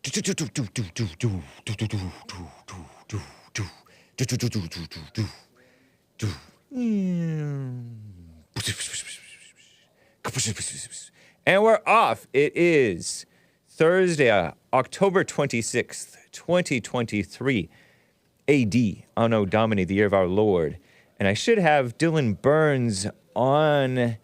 And we're off. It is Thursday, October 26th, 2023, AD, Anno Domini, the year of our Lord. And I should have Dylan Burns on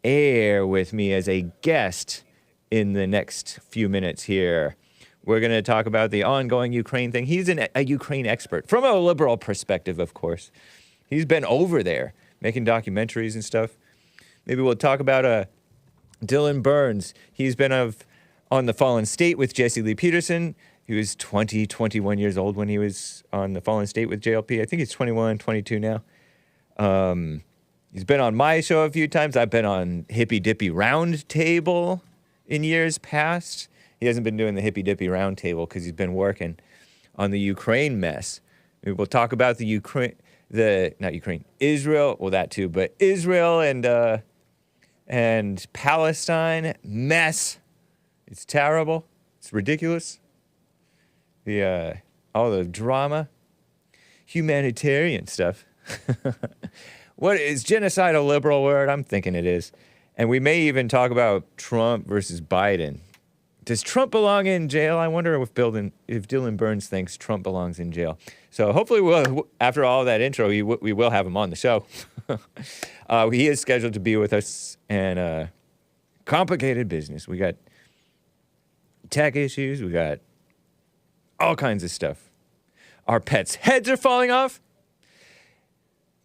air with me as a guest in the next few minutes here. We're going to talk about the ongoing Ukraine thing. He's a Ukraine expert, from a liberal perspective, of course. He's been over there making documentaries and stuff. Maybe we'll talk about Dylan Burns. He's been on The Fallen State with Jesse Lee Peterson. He was 21 years old when he was on The Fallen State with JLP. I think he's 21, 22 now. He's been on my show a few times. I've been on Hippy Dippy Round Table in years past. He hasn't been doing the Hippy Dippy Round Table because he's been working on the Ukraine mess. Maybe we'll talk about Israel, well, that too, but Israel and Palestine mess. It's terrible. It's ridiculous. All the drama, humanitarian stuff. What is genocide a liberal word? I'm thinking it is. And we may even talk about Trump versus Biden. Does Trump belong in jail? I wonder if Dylan Burns thinks Trump belongs in jail. So hopefully after all that intro, we will have him on the show. He is scheduled to be with us, and complicated business. We got tech issues. We got all kinds of stuff. Our pets' heads are falling off.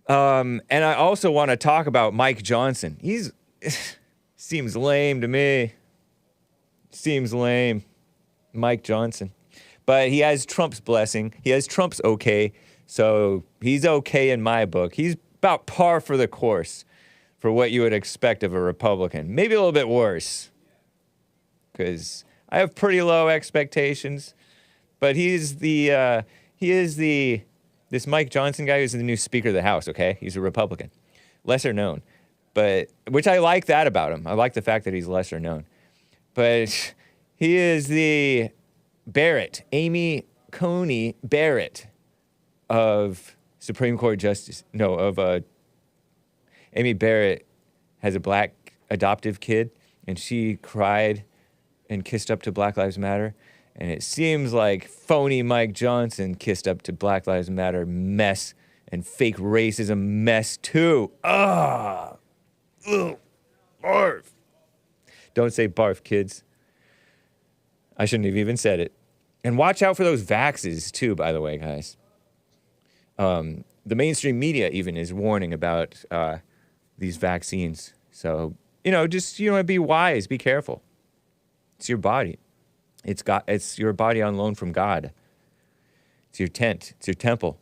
And I also want to talk about Mike Johnson. Seems lame to me. Seems lame. Mike Johnson. But he has Trump's blessing. He has Trump's okay. So he's okay in my book. He's about par for the course for what you would expect of a Republican. Maybe a little bit worse. Because I have pretty low expectations. But this Mike Johnson guy who's the new Speaker of the House, okay? He's a Republican. Lesser known. Which I like that about him. I like the fact that he's lesser known. But he is the Barrett, Amy Coney Barrett of Supreme Court Justice. Amy Barrett has a black adoptive kid, and she cried and kissed up to Black Lives Matter. And it seems like phony Mike Johnson kissed up to Black Lives Matter mess and fake racism mess too. Ugh. Barf. Don't say barf, kids. I shouldn't have even said it. And watch out for those vaxes too, by the way, guys. The mainstream media even is warning about these vaccines. So, just, be wise, be careful. It's your body. It's your body on loan from God. It's your tent. It's your temple.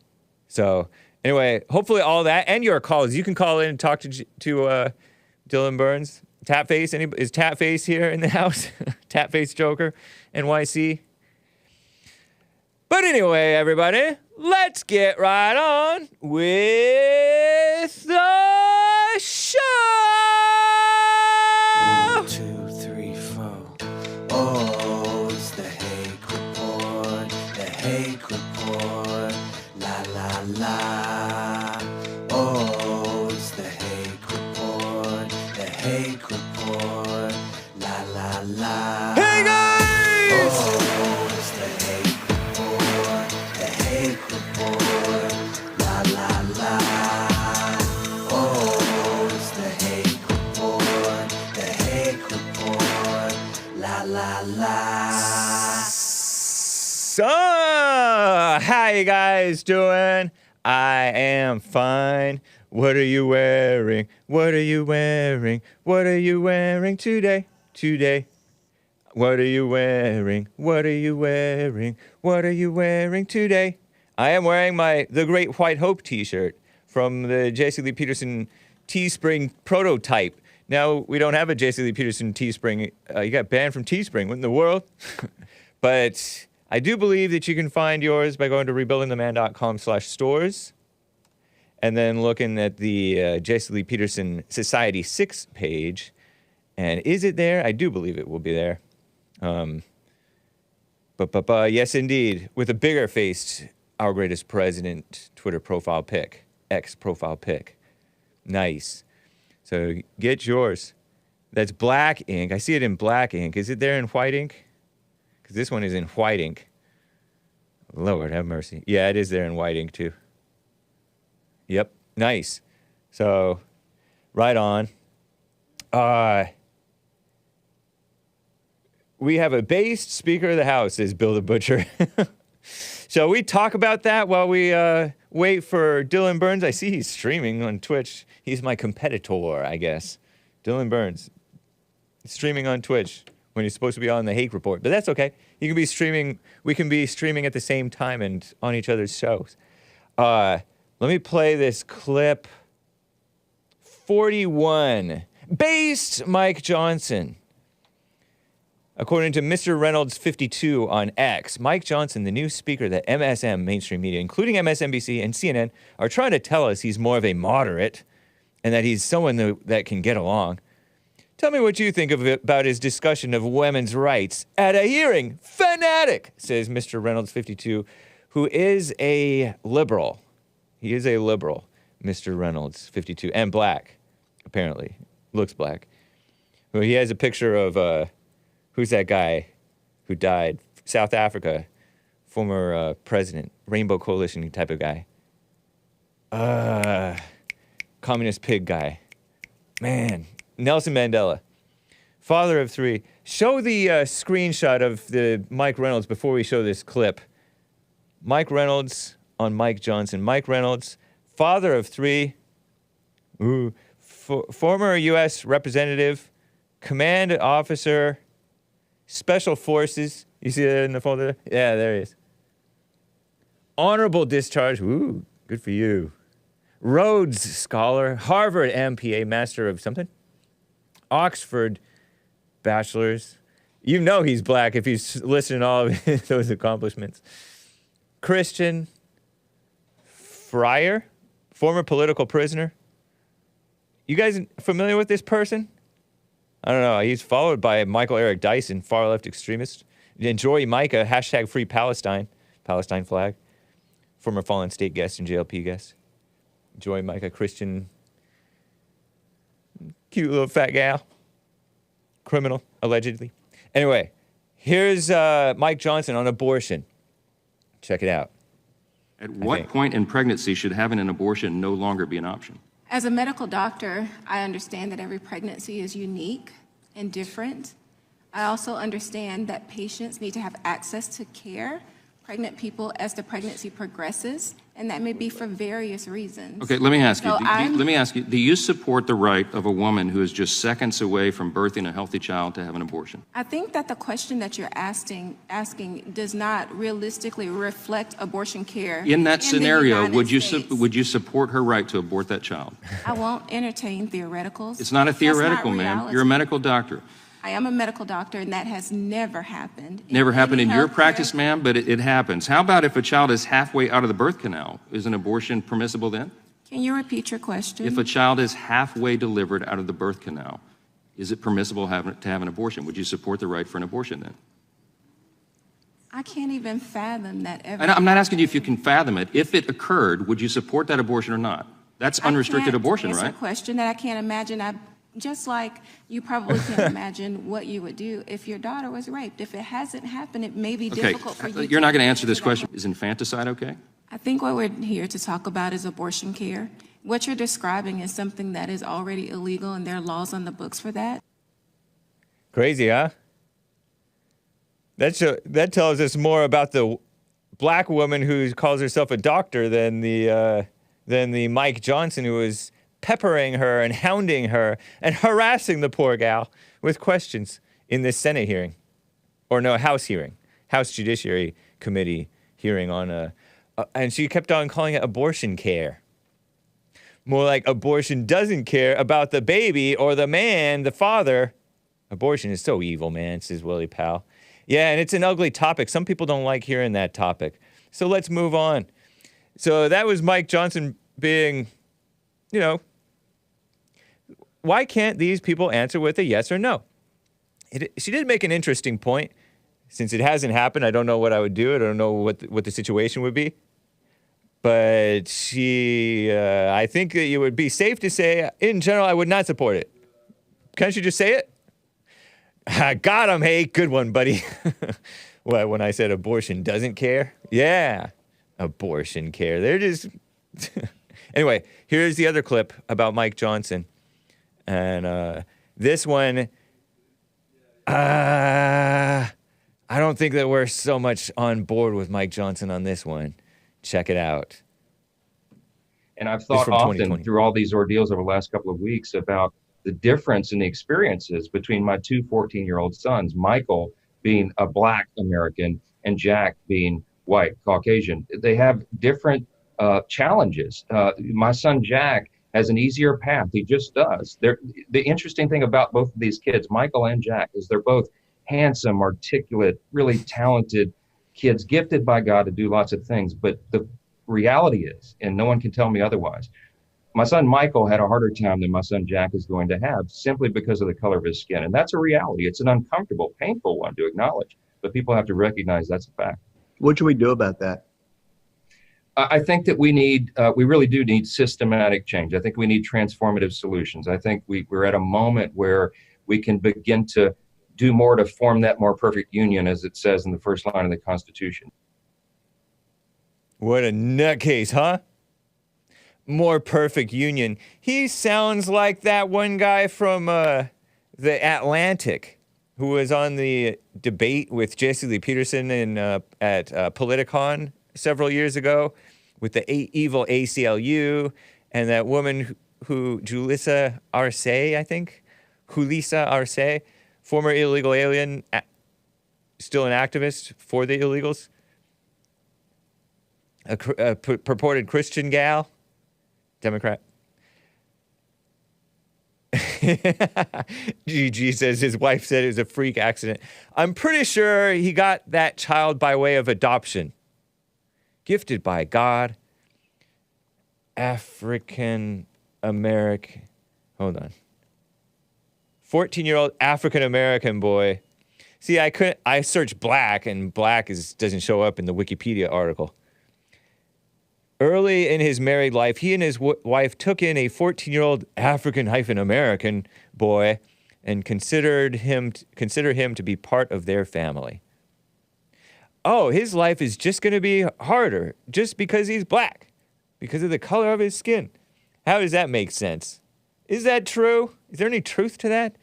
So anyway, hopefully all that and your calls. You can call in and talk to Dylan Burns. Tapface, is Tapface here in the house? Tapface Joker, NYC. But anyway, everybody, let's get right on with the show. 1, 2, 3, 4. Oh, it's the Hake Report. The Hake Report. La la la. Oh, it's the Hake Report. The Hake Report. La la la. Hey guys! Oh, it's the Hake Report. The Hake Report. La la la. Oh, it's the Hake Report. The Hake Report. La la la. So, how you guys doing? I am fine. What are you wearing? What are you wearing? What are you wearing today? What are you wearing? What are you wearing? What are you wearing today? I am wearing the Great White Hope t-shirt from the Jesse Lee Peterson Teespring prototype. Now, we don't have a Jesse Lee Peterson Teespring. You got banned from Teespring. What in the world? But I do believe that you can find yours by going to rebuildingtheman.com/stores and then looking at the Jesse Lee Peterson Society6 page. And is it there? I do believe it will be there. Yes, indeed. With a bigger faced, our greatest president Twitter profile pic, X profile pic. Nice. So get yours. That's black ink. I see it in black ink. Is it there in white ink? Because this one is in white ink. Lord have mercy. Yeah, it is there in white ink too. Yep. Nice. So, right on. We have a based Speaker of the House, says Bill the Butcher. Shall we talk about that while we wait for Dylan Burns? I see he's streaming on Twitch. He's my competitor, I guess. Dylan Burns. Streaming on Twitch when he's supposed to be on the Hake Report. But that's okay. You can be streaming. We can be streaming at the same time and on each other's shows. Let me play this clip. 41. Based Mike Johnson. According to Mr. Reynolds 52 on X, Mike Johnson, the new speaker that MSM, mainstream media, including MSNBC and CNN, are trying to tell us he's more of a moderate and that he's someone that can get along. Tell me what you think about his discussion of women's rights at a hearing. Fanatic, says Mr. Reynolds 52, who is a liberal. He is a liberal, Mr. Reynolds 52, and black, apparently. Looks black. Well, he has a picture of... who's that guy who died? South Africa, former president, Rainbow Coalition type of guy. Communist pig guy. Man, Nelson Mandela. Father of three. Show the screenshot of the Mike Reynolds before we show this clip. Mike Reynolds on Mike Johnson. Mike Reynolds, father of three. Former U.S. representative, command officer, Special Forces. You see that in the folder? Yeah, there he is. Honorable discharge. Ooh, good for you. Rhodes Scholar. Harvard MPA, Master of something. Oxford Bachelor's. You know he's black if he's listing all of those accomplishments. Christian Friar. Former political prisoner. You guys familiar with this person? I don't know. He's followed by Michael Eric Dyson, far-left extremist. Enjoy Micah, hashtag free Palestine, Palestine flag. Former fallen state guest and JLP guest. Joy Micah, Christian, cute little fat gal. Criminal, allegedly. Anyway, here's Mike Johnson on abortion. Check it out. At what point in pregnancy should having an abortion no longer be an option? As a medical doctor, I understand that every pregnancy is unique and different. I also understand that patients need to have access to care, pregnant people, as the pregnancy progresses, and that may be for various reasons. Okay, let me ask you. So Let me ask you. Do you support the right of a woman who is just seconds away from birthing a healthy child to have an abortion? I think that the question that you're asking does not realistically reflect abortion care. In that scenario, would you States. support her right to abort that child? I won't entertain theoreticals. It's not a theoretical, That's not ma'am. reality. You're a medical doctor. I am a medical doctor, and that has never happened. Never happened in your healthcare- practice, ma'am, but it happens. How about if a child is halfway out of the birth canal? Is an abortion permissible then? Can you repeat your question? If a child is halfway delivered out of the birth canal, is it permissible to have an abortion? Would you support the right for an abortion then? I can't even fathom that ever. I'm not asking you if you can fathom it. If it occurred, would you support that abortion or not? That's unrestricted abortion, It's right? a question that I can't imagine. Just like you probably can't imagine what you would do if your daughter was raped. If it hasn't happened, it may be Okay, difficult for you. you're not going to answer this that question. Is infanticide okay? I think what we're here to talk about is abortion care. What you're describing is something that is already illegal, and there are laws on the books for that. Crazy, huh? That tells us more about the black woman who calls herself a doctor than the Mike Johnson who is peppering her and hounding her and harassing the poor gal with questions in this Senate hearing. Or no, House hearing. House Judiciary Committee hearing on and she kept on calling it abortion care. More like abortion doesn't care about the baby or the man, the father. Abortion is so evil, man, says Willie Powell. Yeah, and it's an ugly topic. Some people don't like hearing that topic. So let's move on. So that was Mike Johnson being, why can't these people answer with a yes or no? She did make an interesting point. Since it hasn't happened, I don't know what I would do. I don't know what the situation would be. But I think that it would be safe to say, in general, I would not support it. Can't you just say it? Got him, Hake. Good one, buddy. What, when I said abortion doesn't care? Yeah, abortion care. They're just... Anyway, here's the other clip about Mike Johnson. And this one, I don't think that we're so much on board with Mike Johnson on this one. Check it out. And I've thought often through all these ordeals over the last couple of weeks about the difference in the experiences between my two 14-year-old sons, Michael being a Black American and Jack being white, Caucasian. They have different challenges. My son Jack has an easier path. He just does. The interesting thing about both of these kids, Michael and Jack, is they're both handsome, articulate, really talented kids, gifted by God to do lots of things. But the reality is, and no one can tell me otherwise, my son Michael had a harder time than my son Jack is going to have simply because of the color of his skin. And that's a reality. It's an uncomfortable, painful one to acknowledge, but people have to recognize that's a fact. What should we do about that? I think that we really do need systematic change. I think we need transformative solutions. I think we're at a moment where we can begin to do more to form that more perfect union, as it says in the first line of the Constitution. What a nutcase, huh? More perfect union. He sounds like that one guy from the Atlantic who was on the debate with Jesse Lee Peterson at Politicon several years ago with the evil ACLU and that woman who Julissa Arce, I think? Julissa Arce, former illegal alien, still an activist for the illegals. A purported Christian gal. Democrat. GG says his wife said it was a freak accident. I'm pretty sure he got that child by way of adoption. Gifted by God. African American. Hold on. 14-year-old African American boy. See, I searched black and black doesn't show up in the Wikipedia article. Early in his married life, he and his wife took in a 14-year-old African-American boy and consider him to be part of their family. Oh, his life is just going to be harder just because he's black, because of the color of his skin. How does that make sense? Is that true? Is there any truth to that?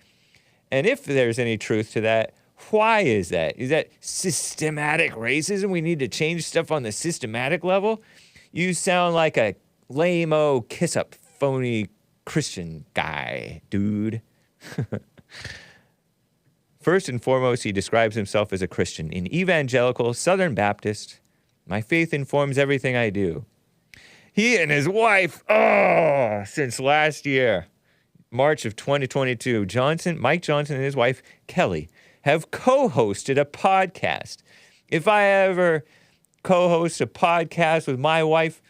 And if there's any truth to that, why is that? Is that systematic racism? We need to change stuff on the systematic level? You sound like a lame-o, kiss-up, phony Christian guy, dude. First and foremost, he describes himself as a Christian, an evangelical Southern Baptist. My faith informs everything I do. He and his wife, since last year, March of 2022, Mike Johnson and his wife, Kelly, have co-hosted a podcast. If I ever co-host a podcast with my wife,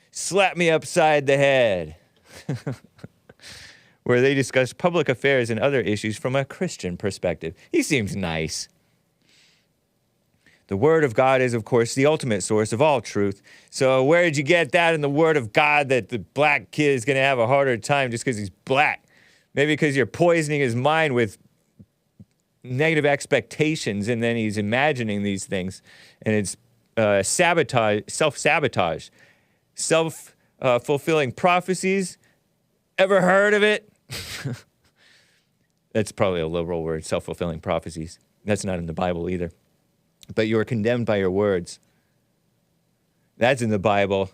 slap me upside the head. Where they discuss public affairs and other issues from a Christian perspective. He seems nice. The Word of God is, of course, the ultimate source of all truth. So where did you get that in the Word of God that the black kid is going to have a harder time just because he's black? Maybe because you're poisoning his mind with negative expectations and then he's imagining these things. And it's self-sabotage, self-fulfilling prophecies. Ever heard of it? That's probably a liberal word, self-fulfilling prophecies. That's not in the Bible either. But you are condemned by your words. That's in the Bible.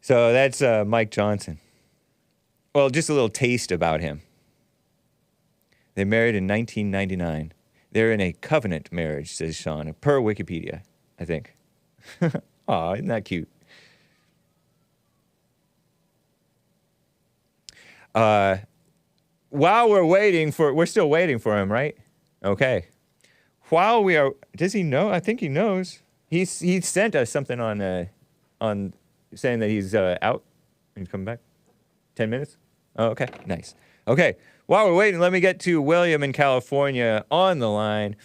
So that's Mike Johnson. Well, just a little taste about him. They married in 1999. They're in a covenant marriage, says Sean, per Wikipedia, I think. Aw, isn't that cute? While we're still waiting for him, right? Okay. While we are, does he know? I think he knows. He sent us something on saying that he's out. He's coming back. 10 minutes? Oh, okay, nice. Okay, While we're waiting, let me get to William in California on the line.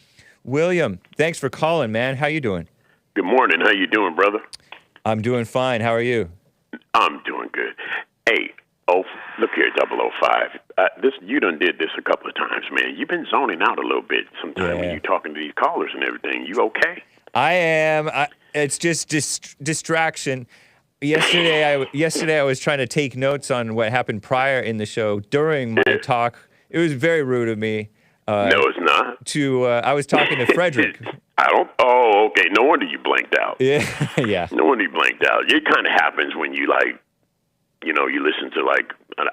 William, thanks for calling, man. How you doing? Good morning. How you doing, brother? I'm doing fine. How are you? I'm doing good. Hey, look here, 005. You done did this a couple of times, man. You've been zoning out a little bit sometimes when you're talking to these callers and everything. You okay? I am. It's just distraction. Yesterday I was trying to take notes on what happened prior in the show. During my talk, it was very rude of me. No, it's not. I was talking to Frederick. Oh, okay. No wonder you blanked out. Yeah, yeah. No wonder you blanked out. It kind of happens when you you listen to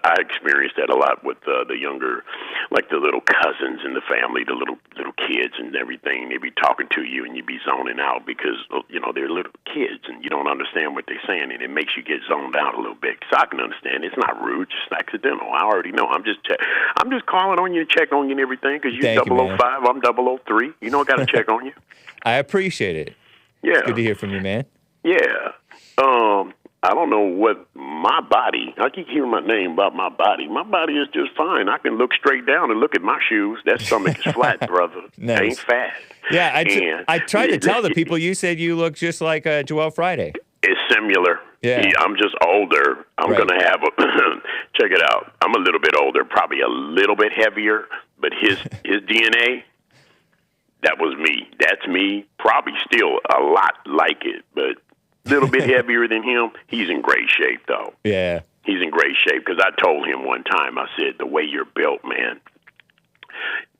I experienced that a lot with the younger, like the little cousins in the family, the little kids and everything. They be talking to you and you be zoning out because they're little kids and you don't understand what they're saying, and it makes you get zoned out a little bit. So I can understand it's not rude, just accidental. I already know. I'm just calling on you to check on you and everything because you're 005, I'm 003. I got to check on you. I appreciate it. Yeah, it's good to hear from you, man. Yeah. I don't know what my body, I keep hearing my name about my body. My body is just fine. I can look straight down and look at my shoes. That stomach is flat, brother. Nice. Ain't fat. Yeah, I tried to tell the people, you said you look just like Joel Friday. It's similar. Yeah. I'm just older. I'm going to have check it out. I'm a little bit older, probably a little bit heavier, but his DNA, that was me. That's me. Probably still a lot like it, but a little bit heavier than him. He's in great shape, though. Yeah. He's in great shape because I told him one time, I said, the way you're built, man,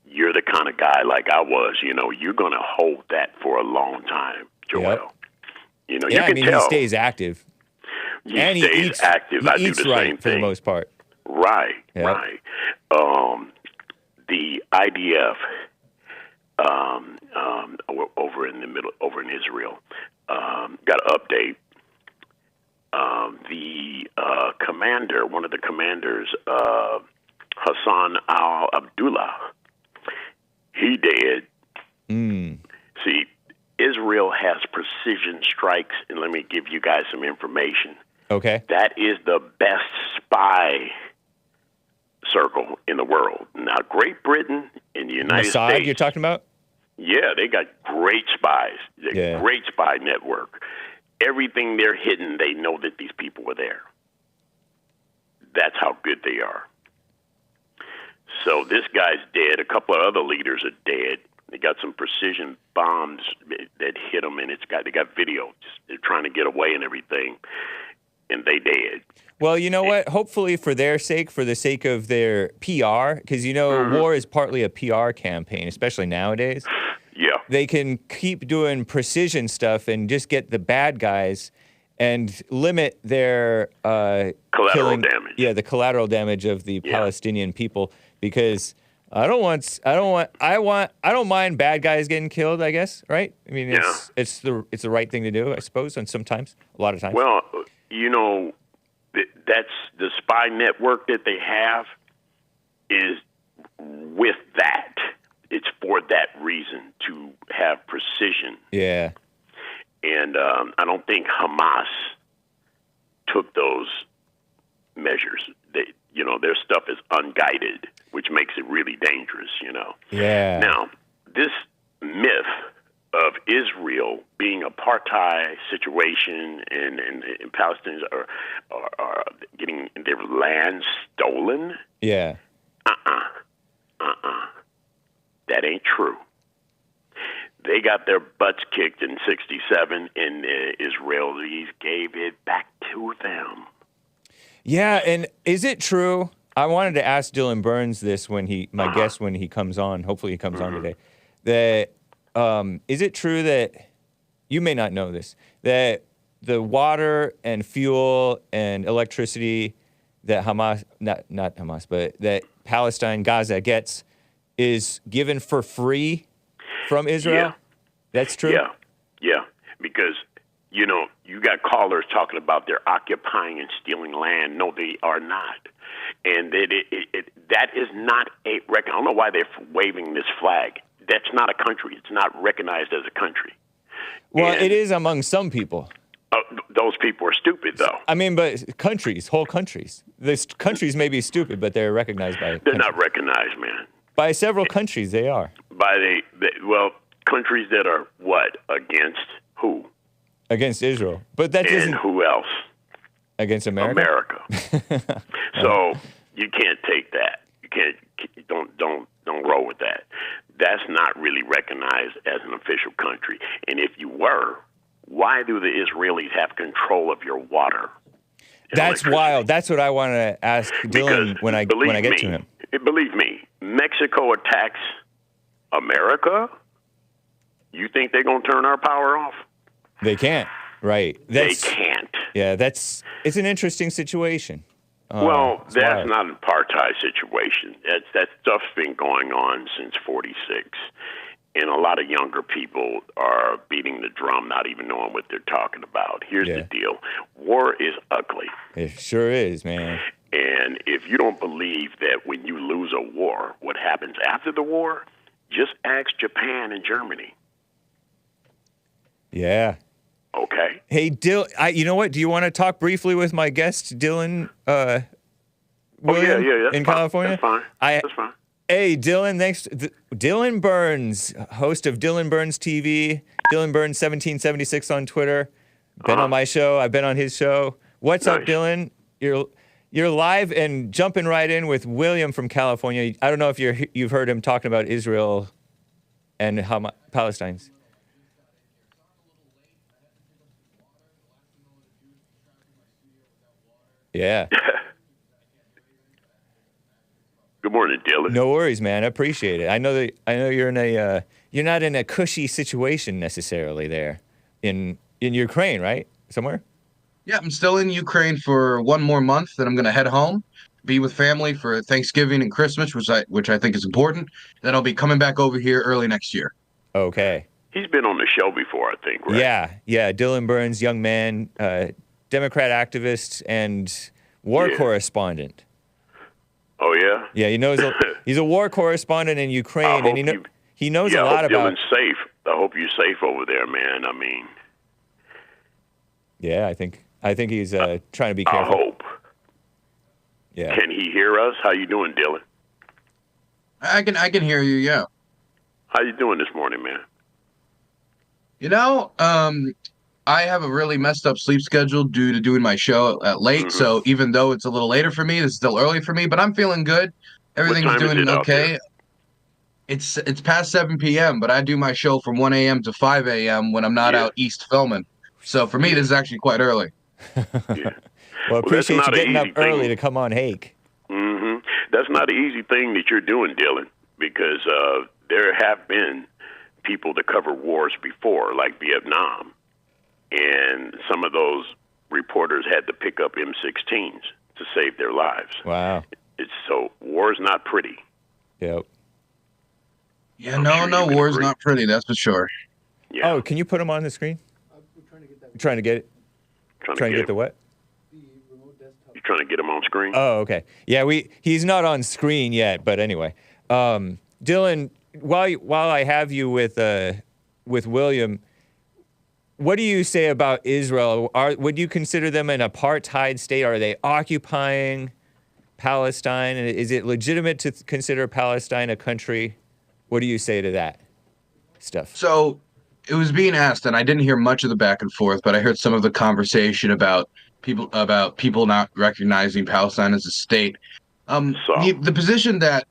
you're the kind of guy like I was. You're going to hold that for a long time, Joel. Yep. You can tell. He stays active. He stays active. I do the same thing. For the most part. Right, yep. Right. The IDF over in Israel got an update. The commander, one of the commanders, Hassan al-Abdullah, he dead. See, Israel has precision strikes, and let me give you guys some information. Okay. That is the best spy circle in the world. Now, Great Britain and the United States. You're talking about? Yeah, they got great spies. Great spy network. Everything they're hidden, they know that these people were there. That's how good they are. So this guy's dead. A couple of other leaders are dead. They got some precision bombs that hit them, and they got video. They're trying to get away and everything, and they dead. Well, you know what? Hopefully for their sake, for the sake of their PR, because, war is partly a PR campaign, especially nowadays. Yeah. They can keep doing precision stuff and just get the bad guys and limit their collateral damage. Yeah, the collateral damage of the Palestinian people, because I don't mind bad guys getting killed, I guess, right? I mean, it's the right thing to do, I suppose, and sometimes, a lot of times. Well, that's the spy network that they have is with that. It's for that reason, to have precision. Yeah. And I don't think Hamas took those measures. Their stuff is unguided, which makes it really dangerous, Yeah. Now, this myth of Israel being a apartheid situation and Palestinians are getting their land stolen. Yeah. That ain't true. They got their butts kicked in 1967, and the Israelis gave it back to them. Yeah, and is it true? I wanted to ask Dylan Burns this my guest when he comes on. Hopefully he comes on today. That is it true that you may not know this, that the water and fuel and electricity that Hamas, not Hamas, but that Palestine, Gaza gets is given for free from Israel? Yeah. That's true? Yeah, because, you got callers talking about they're occupying and stealing land. No, they are not. And that is not I don't know why they're waving this flag. That's not a country. It's not recognized as a country. Well, it is among some people. Those people are stupid, though. I mean, but whole countries. These countries may be stupid, but they're recognized by. They're not recognized, man. By several countries, they are. Countries that are what? Against who? Against Israel. But that doesn't. And who else? Against America. So you can't take that. You can't. Don't roll with that. That's not really recognized as an official country. And if you were, why do the Israelis have control of your water? That's wild. That's what I want to ask Dylan when I get to him. Believe me, Mexico attacks America. You think they're going to turn our power off? They can't. Right. They can't. Yeah, it's an interesting situation. That's wild. Not an apartheid situation. That stuff's been going on since '46. And a lot of younger people are beating the drum, not even knowing what they're talking about. Here's the deal. War is ugly. It sure is, man. And if you don't believe that when you lose a war, what happens after the war, just ask Japan and Germany. Yeah. Okay. Hey, you know what? Do you want to talk briefly with my guest, Dylan William, in California? That's fine. That's fine. Hey, Dylan, thanks. Dylan Burns, host of Dylan Burns TV, Dylan Burns 1776 on Twitter. Been on my show. I've been on his show. What's up, Dylan? You're live and jumping right in with William from California. I don't know if you've heard him talking about Israel and Palestine's. Yeah. Good morning, Dylan. No worries, man. I appreciate it. I know you're you're not in a cushy situation necessarily there in Ukraine, right? Somewhere? Yeah, I'm still in Ukraine for one more month. Then I'm going to head home, be with family for Thanksgiving and Christmas, which I think is important. Then I'll be coming back over here early next year. Okay. He's been on the show before, I think, right? Yeah. Dylan Burns, young man, Democrat activist and war correspondent. Oh yeah. Yeah, he's a war correspondent in Ukraine, and he knows a lot about. Dylan's safe. I hope you're safe over there, man. I mean. Yeah, I think he's trying to be careful. I hope. Yeah. Can he hear us? How you doing, Dylan? I can hear you. Yeah. How you doing this morning, man? I have a really messed up sleep schedule due to doing my show at late. Mm-hmm. So even though it's a little later for me, it's still early for me, but I'm feeling good. Everything's doing okay. It's past 7 p.m., but I do my show from 1 a.m. to 5 a.m. when I'm not out east filming. So for me, this is actually quite early. Well, I appreciate you getting up early to come on Hake. Mm-hmm. That's not an easy thing that you're doing, Dylan, because there have been people that cover wars before, like Vietnam. And some of those reporters had to pick up M16s to save their lives. Wow. So war's not pretty. Yep. Yeah, no, war's not pretty, that's for sure. Yeah. Oh, can you put them on the screen? We're trying to get that. You're trying to get it? Trying to get the what? You're trying to get him on screen? Oh, okay. Yeah, he's not on screen yet, but anyway. Dylan, while I have you with William, what do you say about Israel? Would you consider them an apartheid state? Are they occupying Palestine? Is it legitimate to consider Palestine a country? What do you say to that stuff? So it was being asked, and I didn't hear much of the back and forth, but I heard some of the conversation about people not recognizing Palestine as a state. The position that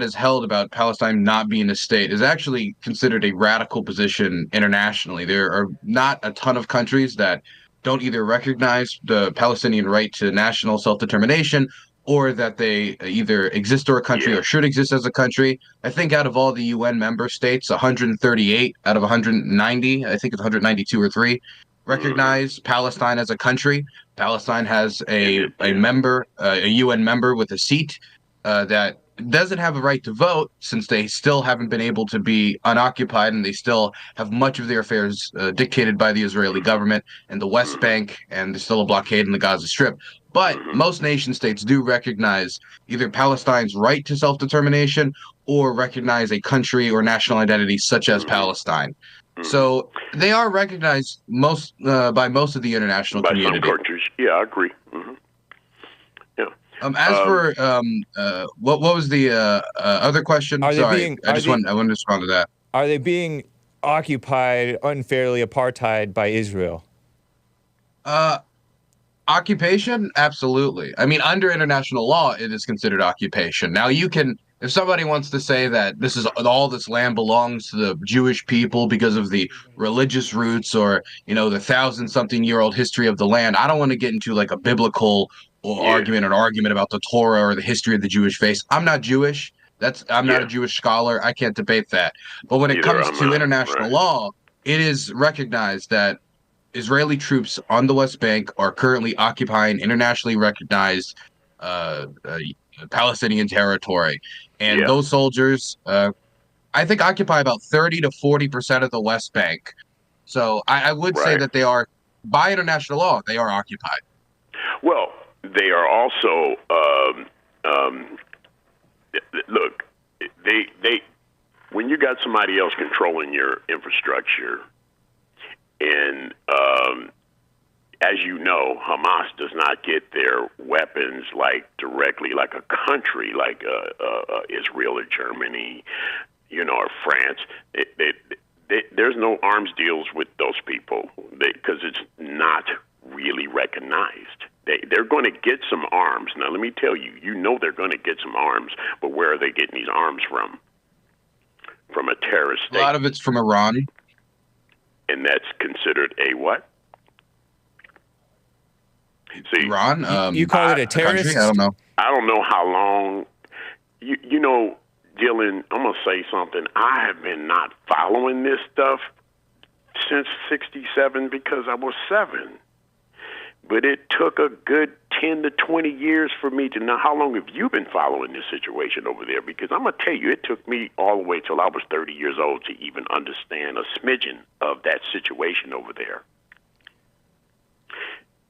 is held about Palestine not being a state is actually considered a radical position internationally. There are not a ton of countries that don't either recognize the Palestinian right to national self-determination or that they either exist or a country or should exist as a country. I think out of all the UN member states, 138 out of 190, I think it's 192 or 3, recognize Palestine as a country. Palestine has a member, a UN member with a seat that doesn't have a right to vote since they still haven't been able to be unoccupied and they still have much of their affairs dictated by the Israeli government and the West Bank, and there's still a blockade in the Gaza Strip. But most nation states do recognize either Palestine's right to self-determination or recognize a country or national identity such as Palestine. So they are recognized by most of the international community. By some countries, yeah, I agree. Yeah. As for what was the other question? Sorry, I wanted to respond to that. Are they being occupied unfairly, apartheid by Israel? Occupation? Absolutely. I mean, under international law, it is considered occupation. Now, you can, if somebody wants to say that all this land belongs to the Jewish people because of the religious roots or, the 1,000-something-year-old history of the land, I don't want to get into like a biblical argument about the Torah or the history of the Jewish faith. I'm not Jewish. I'm not a Jewish scholar. I can't debate that. But when it comes to international law, it is recognized that Israeli troops on the West Bank are currently occupying internationally recognized Palestinian territory. And those soldiers, I think, occupy about 30 to 40% of the West Bank. So I would say that they are, by international law, they are occupied. Well, they are also, look, they when you got somebody else controlling your infrastructure, and as you know, Hamas does not get their weapons directly like a country like Israel or Germany, or France. There's no arms deals with those people because it's not really recognized. They're going to get some arms. Now, let me tell you, they're going to get some arms, but where are they getting these arms from? From a terrorist state. A lot of it's from Iran. And that's considered a what? See, Iran? You call it a terrorist? Country? I don't know. I don't know how long. Dylan, I'm going to say something. I have been not following this stuff since 1967 because I was 7. But it took a good 10 to 20 years for me to know. How long have you been following this situation over there? Because I'm going to tell you, it took me all the way till I was 30 years old to even understand a smidgen of that situation over there.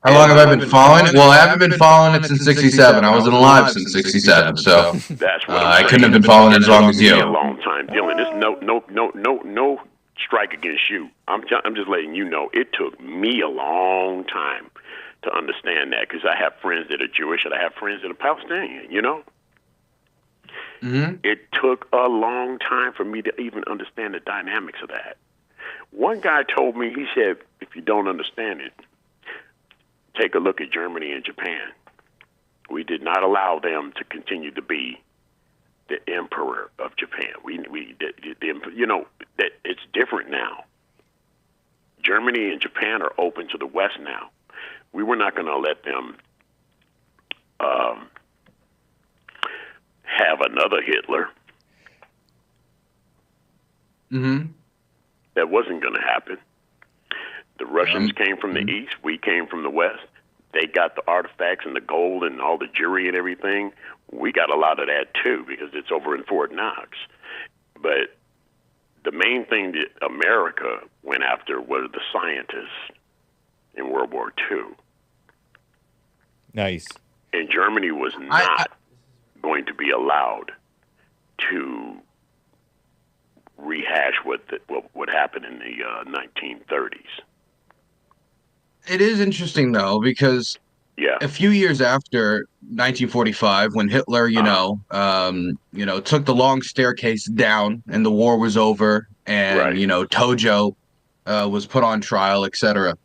How long have I been following it? Well, I haven't been following it since 1967. I wasn't alive since 1967, so that's what I couldn't have been following it as long as you. A long time, Dylan. There's no strike against you. I'm just letting you know it took me a long time to understand that, because I have friends that are Jewish and I have friends that are Palestinian, Mm-hmm. It took a long time for me to even understand the dynamics of that. One guy told me, he said, if you don't understand it, take a look at Germany and Japan. We did not allow them to continue to be the emperor of Japan. That it's different now. Germany and Japan are open to the West now. We were not going to let them have another Hitler. Mm-hmm. That wasn't going to happen. The Russians came from the East. We came from the West. They got the artifacts and the gold and all the jewelry and everything. We got a lot of that, too, because it's over in Fort Knox. But the main thing that America went after were the scientists in World War II. Nice. And Germany was not going to be allowed to rehash what happened in the 1930s. It is interesting, though, because a few years after 1945, when Hitler, took the long staircase down and the war was over and, Tojo was put on trial, etc.,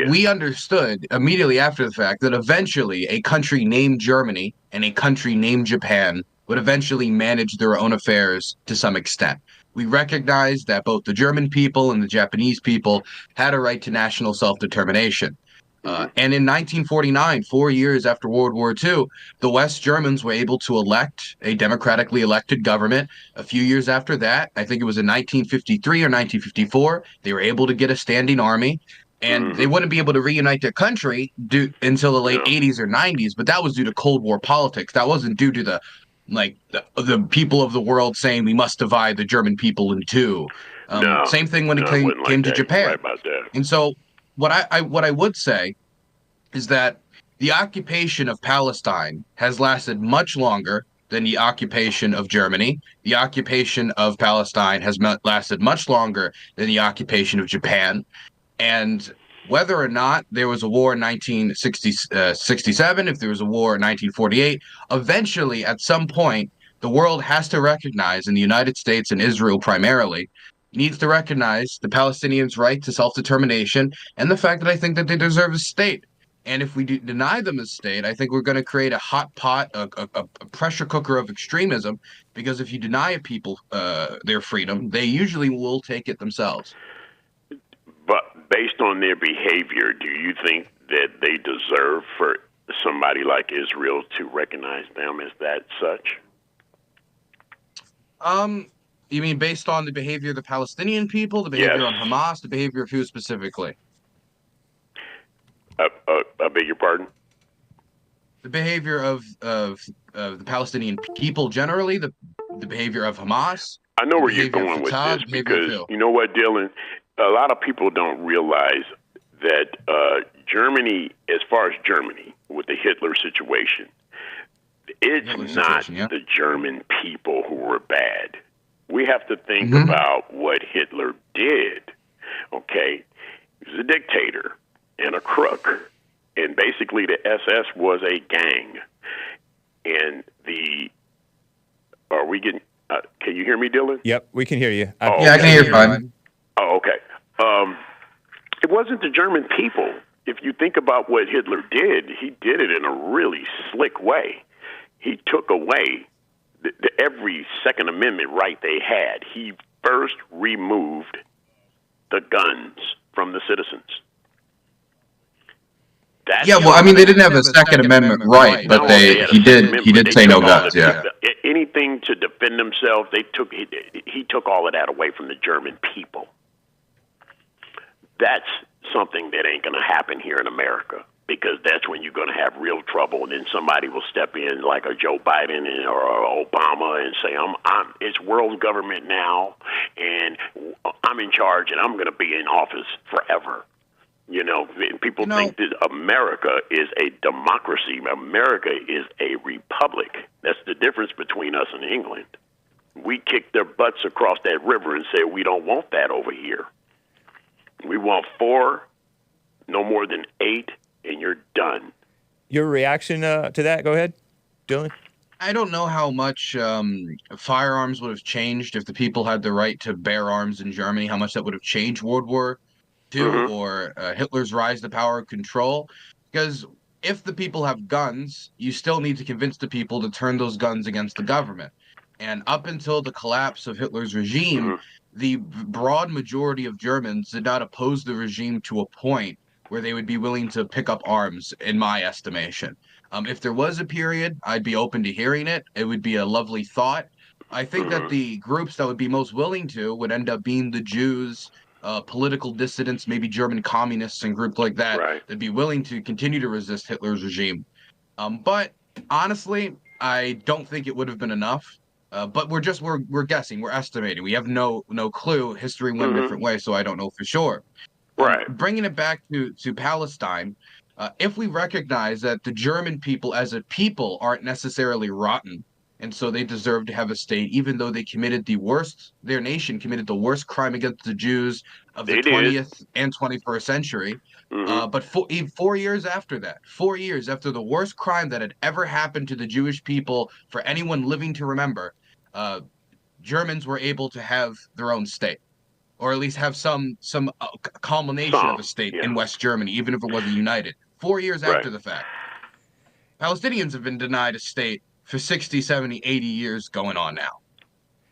we understood immediately after the fact that eventually a country named Germany and a country named Japan would eventually manage their own affairs to some extent. We recognized that both the German people and the Japanese people had a right to national self-determination. And in 1949, 4 years after World War II, the West Germans were able to elect a democratically elected government. A few years after that, I think it was in 1953 or 1954, they were able to get a standing army. And they wouldn't be able to reunite their country until the late 80s or 90s, but that was due to Cold War politics. That wasn't due to the people of the world saying we must divide the German people in two. Same thing when it came to Japan. Right about that. And so what I would say is that the occupation of Palestine has lasted much longer than the occupation of Germany. The occupation of Palestine has lasted much longer than the occupation of Japan. And whether or not there was a war in 1967, if there was a war in 1948, eventually, at some point, the world has to recognize, in the United States and Israel primarily, needs to recognize the Palestinians' right to self-determination and the fact that I think that they deserve a state. And if we deny them a state, I think we're going to create a hot pot, a pressure cooker of extremism, because if you deny a people their freedom, they usually will take it themselves. But based on their behavior, do you think that they deserve for somebody like Israel to recognize them as that such? You mean based on the behavior of the Palestinian people, the behavior of Hamas, the behavior of who specifically? I beg your pardon? The behavior of the Palestinian people generally, the behavior of Hamas. I know where you're going with this, because you know what, Dylan? A lot of people don't realize that Germany, as far as Germany, with the Hitler situation, it's not the German people who were bad. We have to think about what Hitler did, okay? He was a dictator and a crook, and basically the SS was a gang. And can you hear me, Dylan? Yep, we can hear you. I can hear you fine. Oh, okay. It wasn't the German people. If you think about what Hitler did, he did it in a really slick way. He took away every Second Amendment right they had. He first removed the guns from the citizens. They didn't have a Second Amendment right, but he did say no guns. Anything to defend themselves, he took all of that away from the German people. That's something that ain't going to happen here in America, because that's when you're going to have real trouble, and then somebody will step in like a Joe Biden or Obama and say, it's world government now, and I'm in charge, and I'm going to be in office forever. You know, people think that America is a democracy. America is a republic. That's the difference between us and England. We kick their butts across that river and say, we don't want that over here. We want 4, no more than 8, and you're done. Your reaction to that? Go ahead, Dylan. I don't know how much firearms would have changed if the people had the right to bear arms in Germany, how much that would have changed World War II or Hitler's rise to power and control. Because if the people have guns, you still need to convince the people to turn those guns against the government. And up until the collapse of Hitler's regime, the broad majority of Germans did not oppose the regime to a point where they would be willing to pick up arms, in my estimation. If there was a period, I'd be open to hearing it. It would be a lovely thought. I think that the groups that would be most willing to would end up being the Jews, political dissidents, maybe German communists and groups like that, that'd be willing to continue to resist Hitler's regime. But honestly, I don't think it would have been enough. But we're guessing, we're estimating. We have no clue. History went a different way, so I don't know for sure. Bringing it back to Palestine, if we recognize that the German people as a people aren't necessarily rotten, and so they deserve to have a state, even though their nation committed the worst crime against the Jews of the 20th and 21st century. But 4 years after that, 4 years after the worst crime that had ever happened to the Jewish people for anyone living to remember, Germans were able to have their own state, or at least have some culmination of a state in West Germany, even if it wasn't united. 4 years after the fact. Palestinians have been denied a state for 60, 70, 80 years going on now.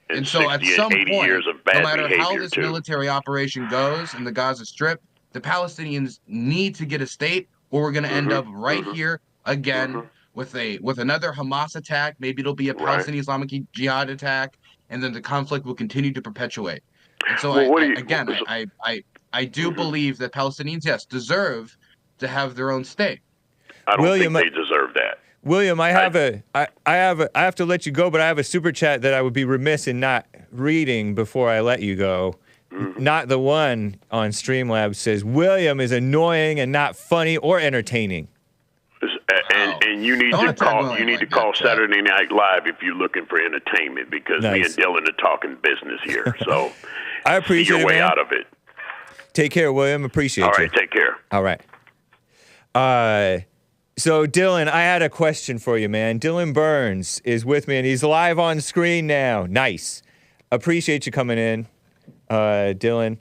And so at some point, no matter how this military operation goes in the Gaza Strip, the Palestinians need to get a state, or we're going to end up right here again with another Hamas attack. Maybe it'll be a Palestinian Islamic Jihad attack, and then the conflict will continue to perpetuate. And so I do believe that Palestinians, yes, deserve to have their own state. I don't think they deserve that. William, I have to let you go, but I have a super chat that I would be remiss in not reading before I let you go. Not the one on Streamlabs says William is annoying and not funny or entertaining. And And you need to call. You need to call Saturday Night Live if you're looking for entertainment, because me and Dylan are talking business here. So I appreciate see your way man. out of it. Take care, William. Appreciate you. All right, take care. All right. So Dylan, I had a question for you, man. Dylan Burns is with me, and he's live on screen now. Nice. Appreciate you coming in, Dylan.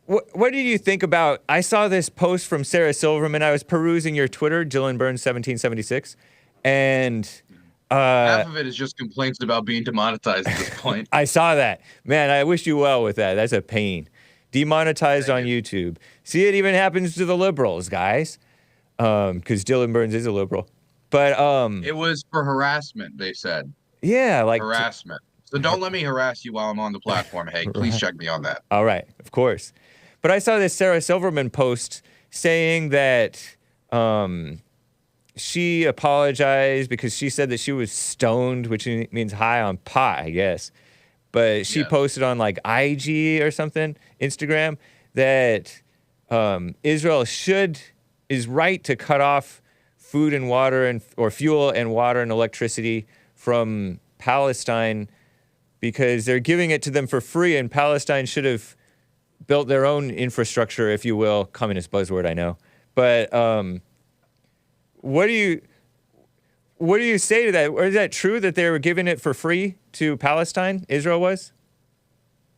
What did you think about? I saw this post from Sarah Silverman. I was perusing your Twitter, Dylan Burns 1776, and half of it is just complaints about being demonetized at this point. I saw that. Man, I wish you well with that. That's a pain. Demonetized on YouTube. See, it even happens to the liberals, guys. Because Dylan Burns is a liberal. But it was for harassment, they said. Yeah, like harassment. So don't let me harass you while I'm on the platform, Hake. Please check me on that. All right, of course. But I saw this Sarah Silverman post saying that she apologized because she said that she was stoned, which means high on pot, I guess. But she posted on like IG or something, Instagram, that Israel is right to cut off food and water or fuel and water and electricity from Palestine because they're giving it to them for free, and Palestine should have built their own infrastructure, if you will. Communist buzzword, I know. But what do you say to that? Or is that true that they were giving it for free to Palestine? Israel was?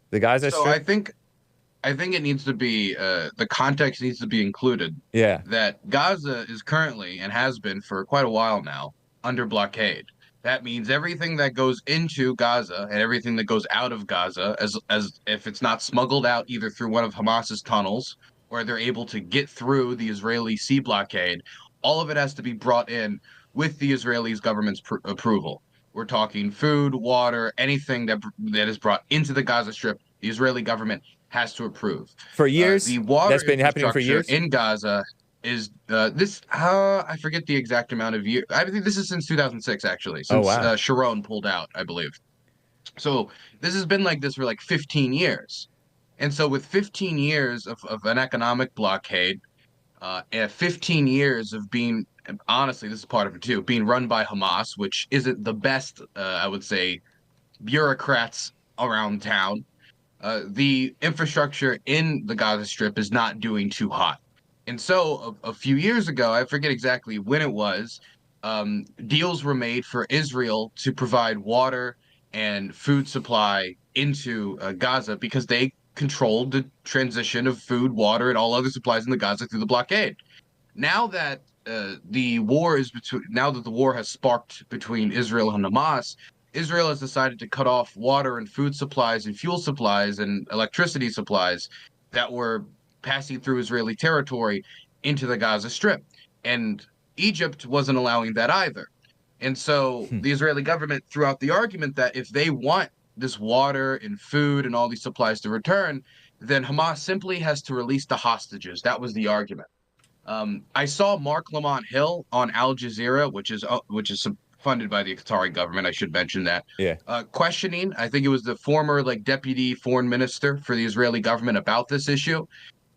The Gaza Strip? So I think it needs to be, the context needs to be included. Yeah. That Gaza is currently, and has been for quite a while now, under blockade. That means everything that goes into Gaza and everything that goes out of Gaza, as if it's not smuggled out either through one of Hamas's tunnels or they're able to get through the Israeli sea blockade, all of it has to be brought in with the Israeli government's approval. We're talking food, water, anything that is brought into the Gaza Strip, the Israeli government has to approve. For years? The water that's been happening for years? In Gaza is I forget the exact amount of years. I think this is since 2006, actually, since Sharon pulled out, I believe. So this has been like this for like 15 years. And so with 15 years of an economic blockade, and 15 years of being, honestly, this is part of it too, being run by Hamas, which isn't the best, I would say, bureaucrats around town, the infrastructure in the Gaza Strip is not doing too hot. And so a few years ago, I forget exactly when it was, deals were made for Israel to provide water and food supply into Gaza because they controlled the transition of food, water, and all other supplies in the Gaza through the blockade. Now that the war has sparked between Israel and Hamas, Israel has decided to cut off water and food supplies and fuel supplies and electricity supplies that were passing through Israeli territory into the Gaza Strip. And Egypt wasn't allowing that either. And so the Israeli government threw out the argument that if they want this water and food and all these supplies to return, then Hamas simply has to release the hostages. That was the argument. I saw Mark Lamont Hill on Al Jazeera, which is funded by the Qatari government. I should mention that. Yeah. Questioning, I think it was the former deputy foreign minister for the Israeli government about this issue,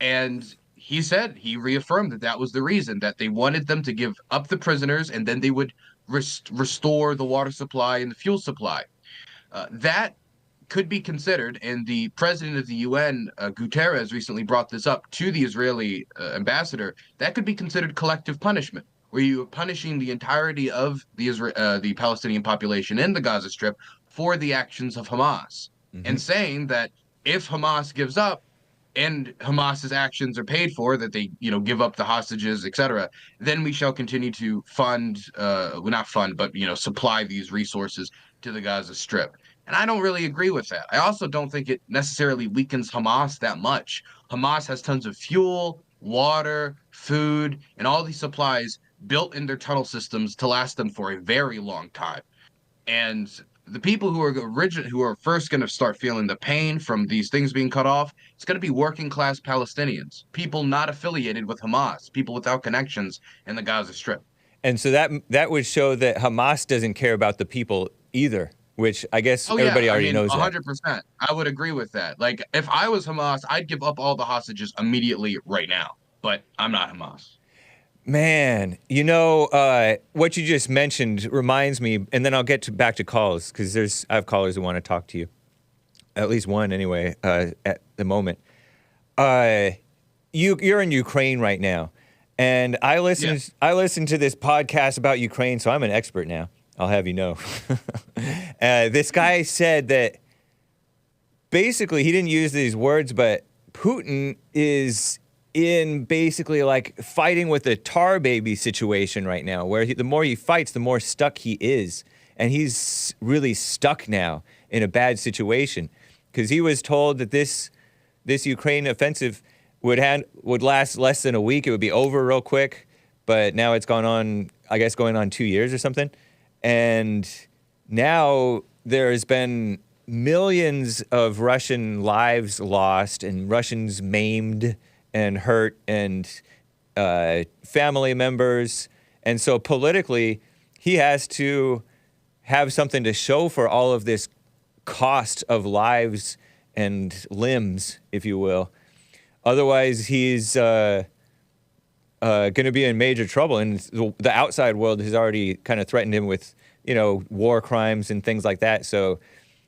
and he reaffirmed that was the reason, that they wanted them to give up the prisoners and then they would restore the water supply and the fuel supply. That could be considered, and the president of the UN, Guterres, recently brought this up to the Israeli ambassador. That could be considered collective punishment, where you are punishing the entirety of the Palestinian population in the Gaza Strip for the actions of Hamas, and saying that if Hamas gives up and Hamas's actions are paid for, that they give up the hostages, etc., then we shall continue to supply these resources to the Gaza Strip. And I don't really agree with that. I also don't think it necessarily weakens Hamas that much. Hamas has tons of fuel, water, food, and all these supplies built in their tunnel systems to last them for a very long time. And the people who are first going to start feeling the pain from these things being cut off, it's going to be working class Palestinians, people not affiliated with Hamas, people without connections in the Gaza Strip. And so that would show that Hamas doesn't care about the people either, which I guess everybody already knows 100%. That. I would agree with that. Like, if I was Hamas, I'd give up all the hostages immediately right now. But I'm not Hamas. Man, what you just mentioned reminds me, and then I'll get back to calls, because I have callers who want to talk to you. At least one, anyway, at the moment. You're in Ukraine right now, and I listened to this podcast about Ukraine, so I'm an expert now. I'll have you know. This guy said that basically he didn't use these words, but Putin is in basically like fighting with a tar baby situation right now, where the more he fights, the more stuck he is, and he's really stuck now in a bad situation. Because he was told that this Ukraine offensive would last less than a week. It would be over real quick. But now it's going on 2 years or something. And now there's been millions of Russian lives lost and Russians maimed and hurt and family members. And so politically, he has to have something to show for all of this cost of lives and limbs, if you will. Otherwise, he's going to be in major trouble. And the outside world has already kind of threatened him with, war crimes and things like that. So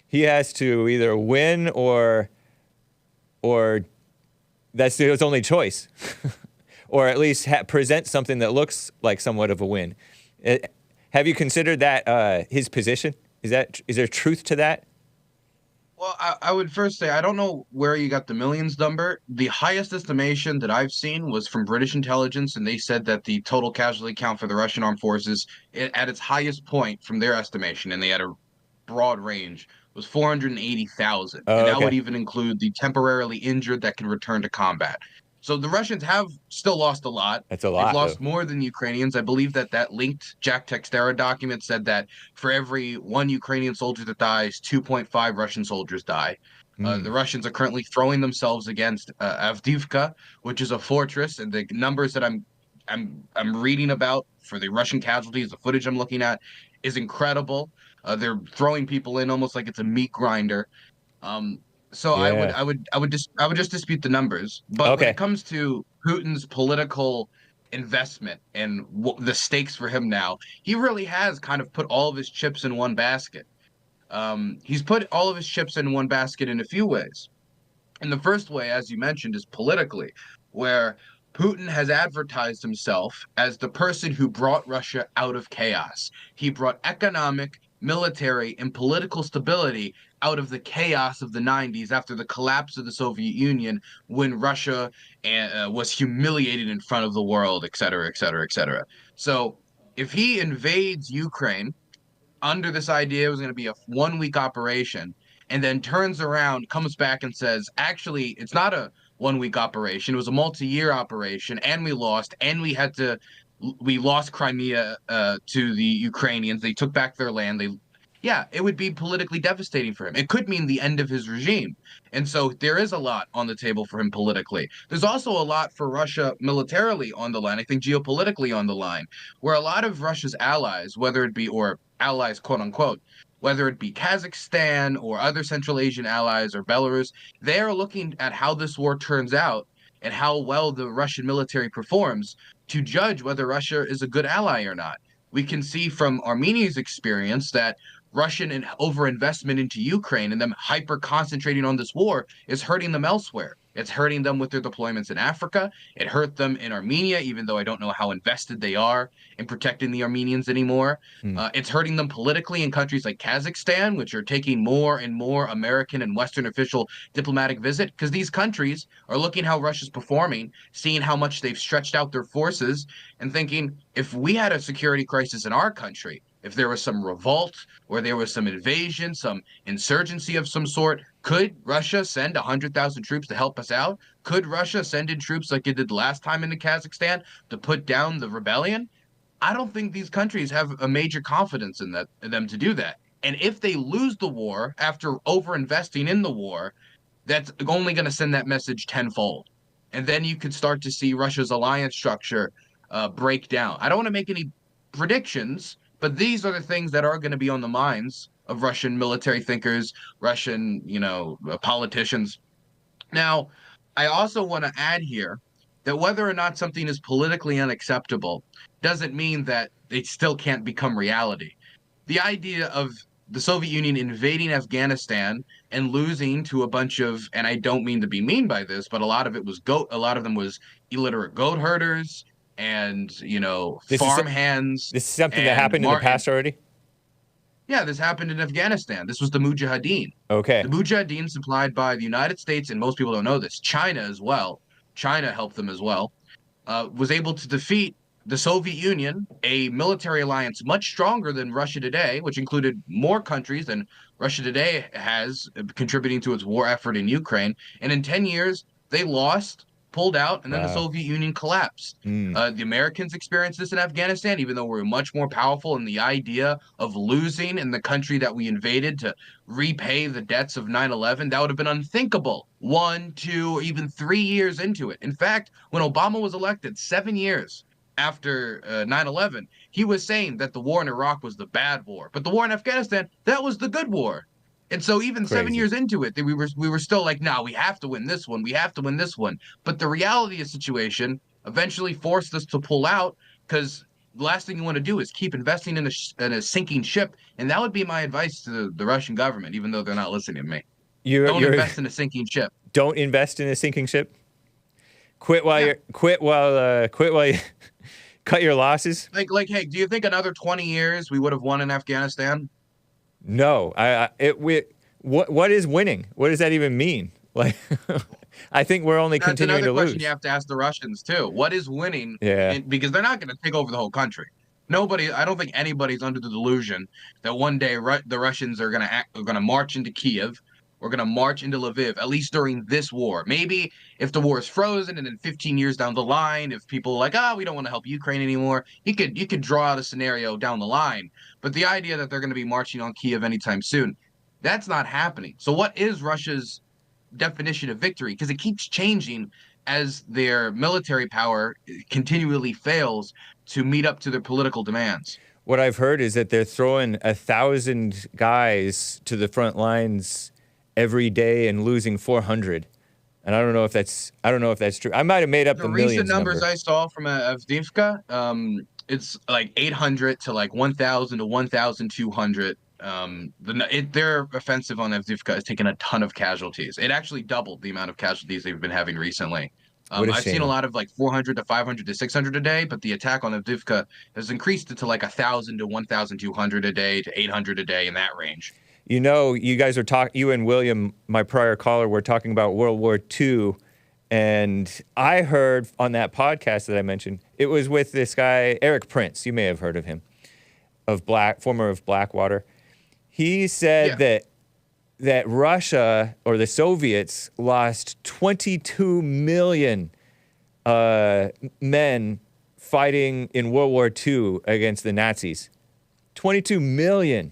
he has to either win or that's his only choice, or at least present something that looks like somewhat of a win. Have you considered that his position? Is there truth to that? Well, I would first say I don't know where you got the millions number. The highest estimation that I've seen was from British intelligence, and they said that the total casualty count for the Russian armed forces at its highest point from their estimation, and they had a broad range, was 480,000. And that would even include the temporarily injured that can return to combat. So the Russians have still lost a lot. That's a lot. They've lost more than Ukrainians. I believe that linked Jack Textera document said that for every one Ukrainian soldier that dies, 2.5 Russian soldiers die. The Russians are currently throwing themselves against Avdiivka, which is a fortress, and the numbers that I'm reading about for the Russian casualties, the footage I'm looking at, is incredible. They're throwing people in almost like it's a meat grinder. I would just dispute the numbers. But when it comes to Putin's political investment and the stakes for him now, he really has kind of put all of his chips in one basket. He's put all of his chips in one basket in a few ways. And the first way, as you mentioned, is politically, where Putin has advertised himself as the person who brought Russia out of chaos. He brought economic, military, and political stability out of the chaos of the 90s after the collapse of the Soviet Union, when Russia was humiliated in front of the world, et cetera, et cetera, et cetera. So if he invades Ukraine under this idea it was going to be a 1-week operation, and then turns around, comes back and says, actually, it's not a 1-week operation. It was a multi-year operation, and we lost, and we lost Crimea to the Ukrainians. They took back their land. It would be politically devastating for him. It could mean the end of his regime. And so there is a lot on the table for him politically. There's also a lot for Russia militarily on the line, I think geopolitically on the line, where a lot of Russia's allies, or allies, quote unquote, whether it be Kazakhstan or other Central Asian allies or Belarus, they are looking at how this war turns out and how well the Russian military performs to judge whether Russia is a good ally or not. We can see from Armenia's experience that Russian overinvestment into Ukraine and them hyper-concentrating on this war is hurting them elsewhere. It's hurting them with their deployments in Africa. It hurt them in Armenia, even though I don't know how invested they are in protecting the Armenians anymore. It's hurting them politically in countries like Kazakhstan, which are taking more and more American and Western official diplomatic visit, because these countries are looking how Russia's performing, seeing how much they've stretched out their forces, and thinking, if we had a security crisis in our country, if there was some revolt or there was some invasion, some insurgency of some sort, could Russia send 100,000 troops to help us out? Could Russia send in troops like it did last time into Kazakhstan to put down the rebellion? I don't think these countries have a major confidence in them to do that. And if they lose the war after over-investing in the war, that's only going to send that message tenfold. And then you could start to see Russia's alliance structure break down. I don't want to make any predictions, but these are the things that are going to be on the minds of Russian military thinkers, Russian, politicians. Now, I also want to add here that whether or not something is politically unacceptable doesn't mean that it still can't become reality. The idea of the Soviet Union invading Afghanistan and losing to a bunch of, and I don't mean to be mean by this, but a lot of them was illiterate goat herders and, farm hands. This is something that happened in the past already? Yeah, this happened in Afghanistan. This was the Mujahideen. Okay. The Mujahideen, supplied by the United States, and most people don't know this, China as well. China helped them as well, was able to defeat the Soviet Union, a military alliance much stronger than Russia today, which included more countries than Russia today has, contributing to its war effort in Ukraine. And in 10 years, they lost, pulled out, and then the Soviet Union collapsed. The Americans experienced this in Afghanistan, even though we're much more powerful, and the idea of losing in the country that we invaded to repay the debts of 9/11, that would have been unthinkable 1, 2, or even 3 years into it. In fact, when Obama was elected 7 years after 9/11, he was saying that the war in Iraq was the bad war, but the war in Afghanistan, that was the good war. And so even 7 years into it, we were still like, no, we have to win this one. We have to win this one. But the reality of the situation eventually forced us to pull out, because the last thing you want to do is keep investing in a sinking ship. And that would be my advice to the Russian government, even though they're not listening to me. Don't invest in a sinking ship. Don't invest in a sinking ship? Quit while you cut your losses? Like, hey, do you think another 20 years we would have won in Afghanistan? No, what is winning? What does that even mean? Like, I think we're only continuing to lose. That's another question you have to ask the Russians too. What is winning? Yeah. Because they're not going to take over the whole country. I don't think anybody's under the delusion that one day the Russians are going to march into Kiev. We're going to march into Lviv, at least during this war. Maybe if the war is frozen and then 15 years down the line, if people are like, we don't want to help Ukraine anymore, you could draw out a scenario down the line. But the idea that they're going to be marching on Kiev anytime soon, that's not happening. So what is Russia's definition of victory? Because it keeps changing as their military power continually fails to meet up to their political demands. What I've heard is that they're throwing 1,000 guys to the front lines every day and losing 400. And I don't know if that's true. I might have made up the millions recent numbers number. I saw from Avdiivka, it's like 800 to like 1,000 to 1,200. Their offensive on Avdiivka has taken a ton of casualties. It actually doubled the amount of casualties they've been having recently. I've seen a lot of like 400 to 500 to 600 a day, but the attack on Avdiivka has increased it to like 1,000 to 1,200 a day to 800 a day, in that range. You guys are you and William, my prior caller, were talking about World War II, and I heard on that podcast that I mentioned, it was with this guy, Eric Prince. You may have heard of him, former of Blackwater. He said that Russia, or the Soviets, lost 22 million men fighting in World War II against the Nazis. 22 million.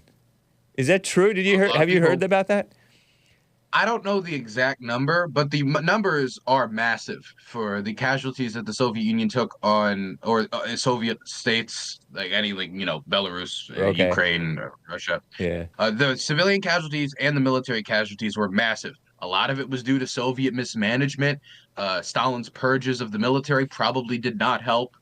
Is that true? Have you heard about that? I don't know the exact number, but the numbers are massive for the casualties that the Soviet Union took on, or Soviet states, Belarus, Ukraine, Russia. Yeah. The civilian casualties and the military casualties were massive. A lot of it was due to Soviet mismanagement. Stalin's purges of the military probably did not help.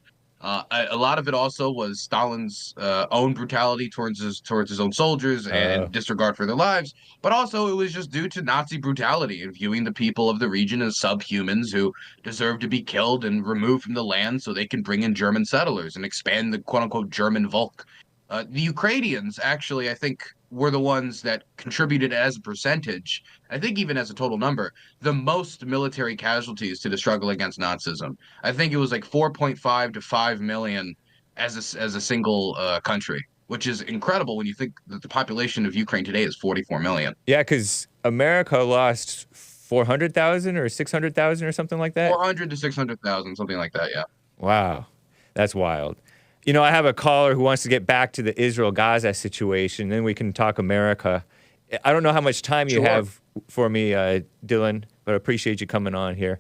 A lot of it also was Stalin's own brutality towards his own soldiers and disregard for their lives, but also it was just due to Nazi brutality and viewing the people of the region as subhumans who deserve to be killed and removed from the land so they can bring in German settlers and expand the quote-unquote German Volk. The Ukrainians, actually, I think, were the ones that contributed as a percentage, I think even as a total number, the most military casualties to the struggle against Nazism. I think it was like 4.5 to 5 million as a single country, which is incredible when you think that the population of Ukraine today is 44 million. Yeah, because America lost 400,000 or 600,000 or something like that? 400 to 600,000, something like that, yeah. Wow, that's wild. I have a caller who wants to get back to the Israel-Gaza situation, then we can talk America. I don't know how much time you have for me, Dylan, but I appreciate you coming on here.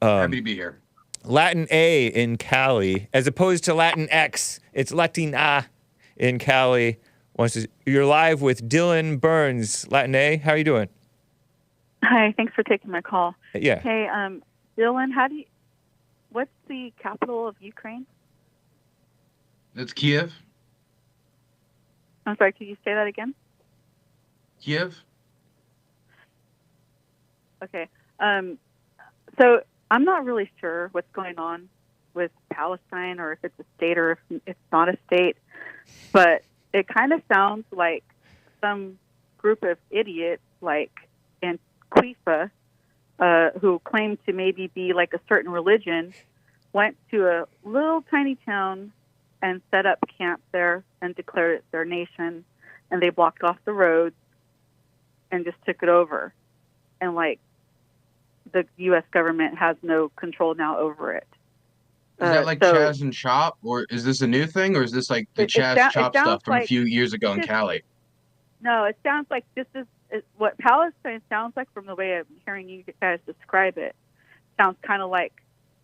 Happy to be here. LatinA in CALI, as opposed to Latinx, it's LatinA in CALI. You're live with Dylan Burns. LatinA, how are you doing? Hi, thanks for taking my call. Yeah. Hey, Dylan, what's the capital of Ukraine? It's Kiev. I'm sorry, could you say that again? Kiev. Okay. So I'm not really sure what's going on with Palestine, or if it's a state or if it's not a state, but it kind of sounds like some group of idiots like Antifa, who claim to maybe be like a certain religion, went to a little tiny town and set up camp there and declared it their nation, and they blocked off the roads and just took it over. And like the U.S. government has no control now over it. Is that like CHAZ and CHOP, or is this a new thing, or is this like the CHAZ CHOP stuff from a few years ago in CALI? No, it sounds like this is what Palestine sounds like from the way I'm hearing you guys describe it. Sounds kind of like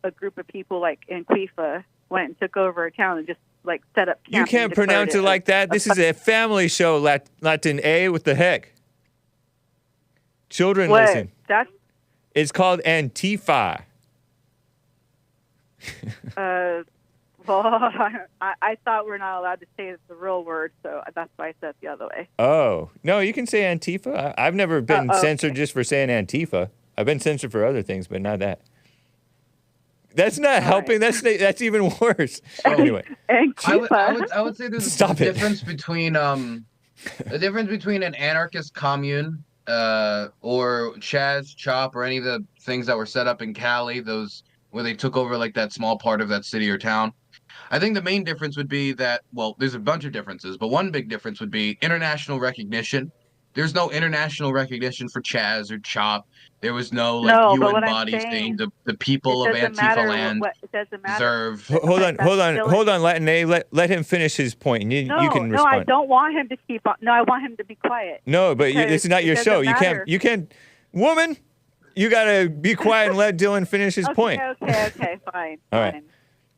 a group of people like Antifa went and took over a town and just like set up camp. You can't pronounce it like that. This is a family show, LatinA with the Hake. Children listen. It's called Antifa. Well, I thought we're not allowed to say the real word, so that's why I said it the other way. Oh, no, you can say Antifa. I've never been censored just for saying Antifa. I've been censored for other things, but not that. That's not helping. Right. That's even worse. So anyway, I would say there's a difference between an anarchist commune or CHAZ, CHOP, or any of the things that were set up in CALI, those where they took over like that small part of that city or town. I think the main difference would be that, well, there's a bunch of differences, but one big difference would be international recognition. There's no international recognition for CHAZ or CHOP. There was no UN body saying the people of Antifa land deserve. Hold on, LatinA. Let him finish his point. You can respond. No, I don't want him to keep on. No, I want him to be quiet. No, but this is not your show. You can't. Woman, you gotta be quiet and let Dylan finish his point. Okay, fine. All right.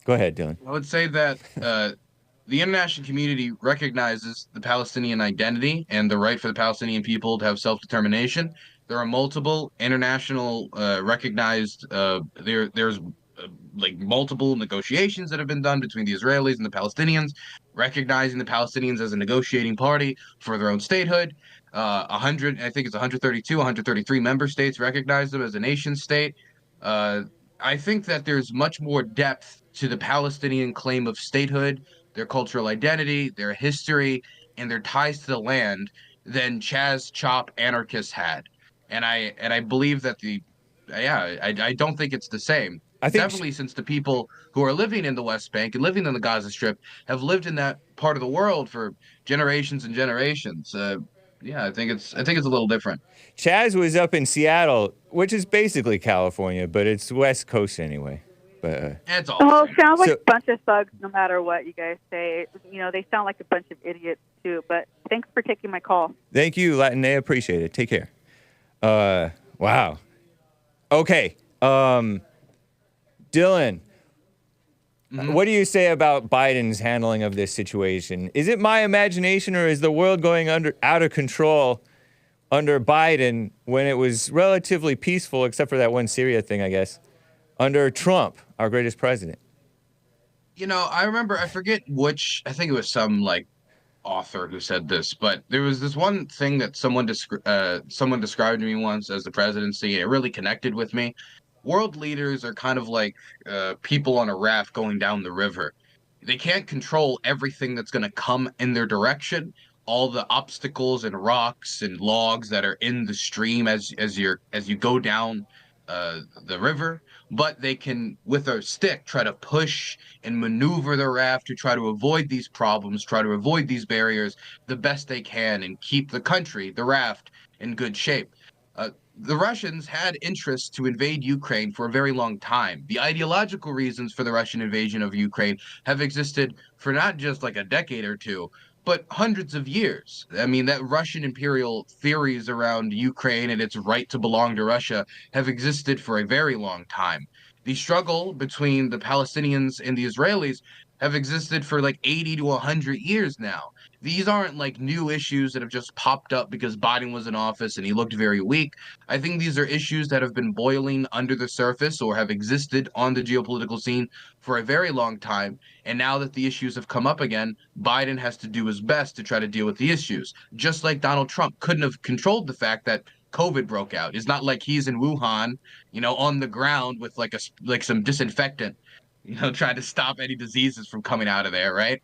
Go ahead, Dylan. I would say that the international community recognizes the Palestinian identity and the right for the Palestinian people to have self-determination. There are multiple international recognized. There's like multiple negotiations that have been done between the Israelis and the Palestinians, recognizing the Palestinians as a negotiating party for their own statehood. 133 member states recognize them as a nation state. I think that there's much more depth to the Palestinian claim of statehood, their cultural identity, their history, and their ties to the land than CHAZ, CHOP anarchists had. And I believe that I don't think it's the same. Definitely since the people who are living in the West Bank and living in the Gaza Strip have lived in that part of the world for generations and generations. I think it's a little different. CHAZ was up in Seattle, which is basically California, but it's West Coast anyway. But it's all it sounds like a bunch of thugs no matter what you guys say. They sound like a bunch of idiots too, but thanks for taking my call. Thank you, LatinA. Appreciate it. Take care. Wow. Okay. Dylan, what do you say about Biden's handling of this situation? Is it my imagination, or is the world going out of control under Biden when it was relatively peaceful, except for that one Syria thing, I guess, under Trump, our greatest president? I remember, I forget which, I think it was some like author who said this, but there was this one thing that someone described to me once as the presidency. It really connected with me. World leaders are kind of like people on a raft going down the river. They can't control everything that's going to come in their direction, all the obstacles and rocks and logs that are in the stream as you go down the river, but they can, with a stick, try to push and maneuver the raft to try to avoid these problems, try to avoid these barriers the best they can, and keep the country, the raft, in good shape. The Russians had interest to invade Ukraine for a very long time. The ideological reasons for the Russian invasion of Ukraine have existed for not just like a decade or two, but hundreds of years. I mean, that Russian imperial theories around Ukraine and its right to belong to Russia have existed for a very long time. The struggle between the Palestinians and the Israelis have existed for like 80 to 100 years now. these aren't like new issues that have just popped up because Biden was in office and he looked very weak. I think these are issues that have been boiling under the surface or have existed on the geopolitical scene for a very long time. And now that the issues have come up again, Biden has to do his best to try to deal with the issues. Just like Donald Trump couldn't have controlled the fact that COVID broke out. It's not like he's in Wuhan, on the ground with like some disinfectant, trying to stop any diseases from coming out of there, right?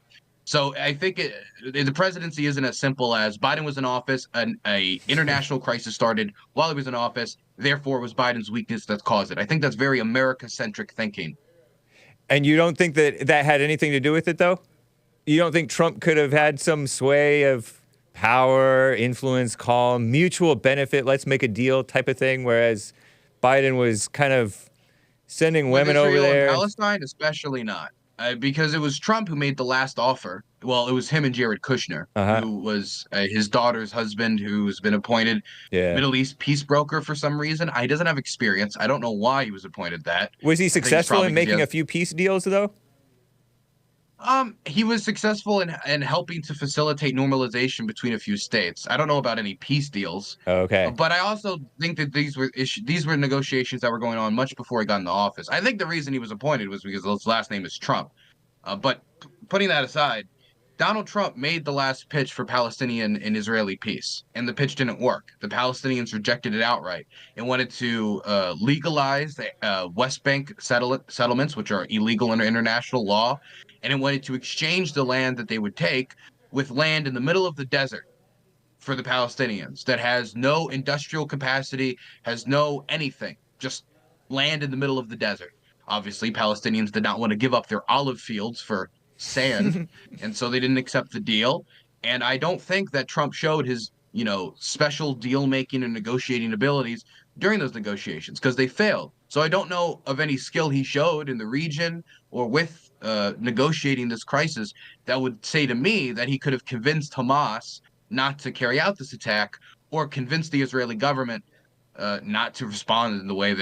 So I think the presidency isn't as simple as Biden was in office, an international crisis started while he was in office, therefore it was Biden's weakness that caused it. I think that's very America-centric thinking. And you don't think that had anything to do with it, though? You don't think Trump could have had some sway of power, influence, calm, mutual benefit, let's make a deal type of thing, whereas Biden was kind of sending women over there? Palestine, especially not. Because it was Trump who made the last offer. Well, it was him and Jared Kushner, who was his daughter's husband, who's been appointed Middle East peace broker for some reason. He doesn't have experience. I don't know why he was appointed that. Was he successful in making a few peace deals, though? He was successful in helping to facilitate normalization between a few states. I don't know about any peace deals. Okay. But I also think that these were negotiations that were going on much before he got into office. I think the reason he was appointed was because his last name is Trump. But putting that aside, Donald Trump made the last pitch for Palestinian and Israeli peace, and the pitch didn't work. The Palestinians rejected it outright and wanted to legalize the West Bank settlements, which are illegal under international law, and it wanted to exchange the land that they would take with land in the middle of the desert for the Palestinians that has no industrial capacity, has no anything, just land in the middle of the desert. Obviously, Palestinians did not want to give up their olive fields for sand, and so they didn't accept the deal. And I don't think that Trump showed his, special deal-making and negotiating abilities during those negotiations because they failed. So I don't know of any skill he showed in the region or with negotiating this crisis that would say to me that he could have convinced Hamas not to carry out this attack or convinced the Israeli government not to respond in the way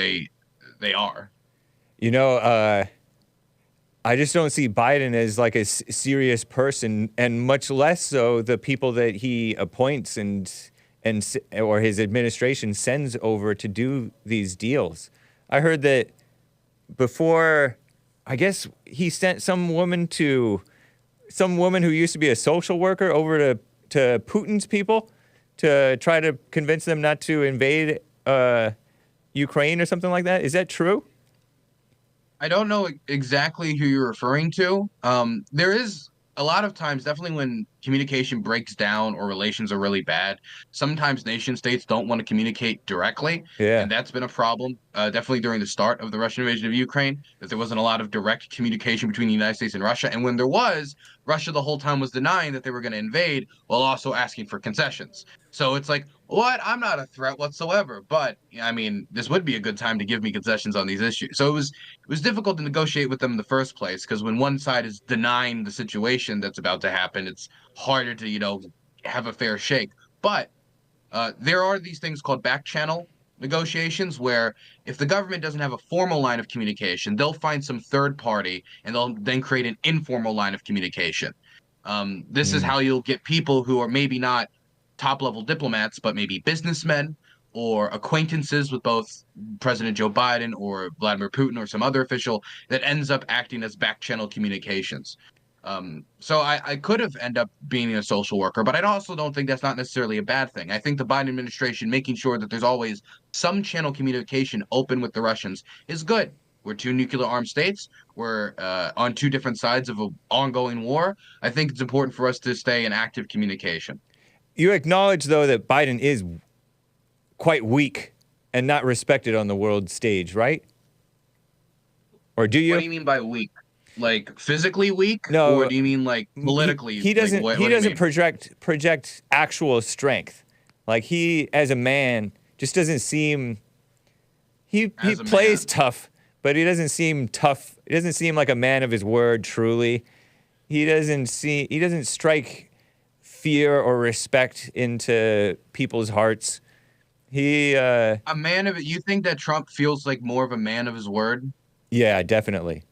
they are. I just don't see Biden as like a serious person, and much less so the people that he appoints and or his administration sends over to do these deals. I heard that before, I guess he sent some woman who used to be a social worker over to Putin's people to try to convince them not to invade Ukraine or something like that. Is that true? I don't know exactly who you're referring to. There is a lot of times, definitely when communication breaks down or relations are really bad, sometimes nation states don't want to communicate directly. Yeah. And that's been a problem, definitely during the start of the Russian invasion of Ukraine, that there wasn't a lot of direct communication between the United States and Russia. And when there was, Russia the whole time was denying that they were going to invade while also asking for concessions. So it's like, what? I'm not a threat whatsoever. But, I mean, this would be a good time to give me concessions on these issues. So it was difficult to negotiate with them in the first place, because when one side is denying the situation that's about to happen, it's harder to, have a fair shake. But there are these things called back channel negotiations where if the government doesn't have a formal line of communication, they'll find some third party and they'll then create an informal line of communication. This is how you'll get people who are maybe not top-level diplomats, but maybe businessmen or acquaintances with both President Joe Biden or Vladimir Putin or some other official that ends up acting as back-channel communications. So I could have ended up being a social worker, but I also don't think that's not necessarily a bad thing. I think the Biden administration making sure that there's always some channel communication open with the Russians is good. We're two nuclear-armed states. We're on two different sides of an ongoing war. I think it's important for us to stay in active communication. You acknowledge, though, that Biden is quite weak and not respected on the world stage, right? Or do you? What do you mean by weak? Like physically weak? No. Or do you mean like politically? He doesn't. Like, he doesn't project actual strength. Like he, as a man, just doesn't seem. He plays tough, but he doesn't seem tough. He doesn't seem like a man of his word. Truly, he doesn't strike fear or respect into people's hearts. A man of it. You think that Trump feels like more of a man of his word? Yeah, definitely.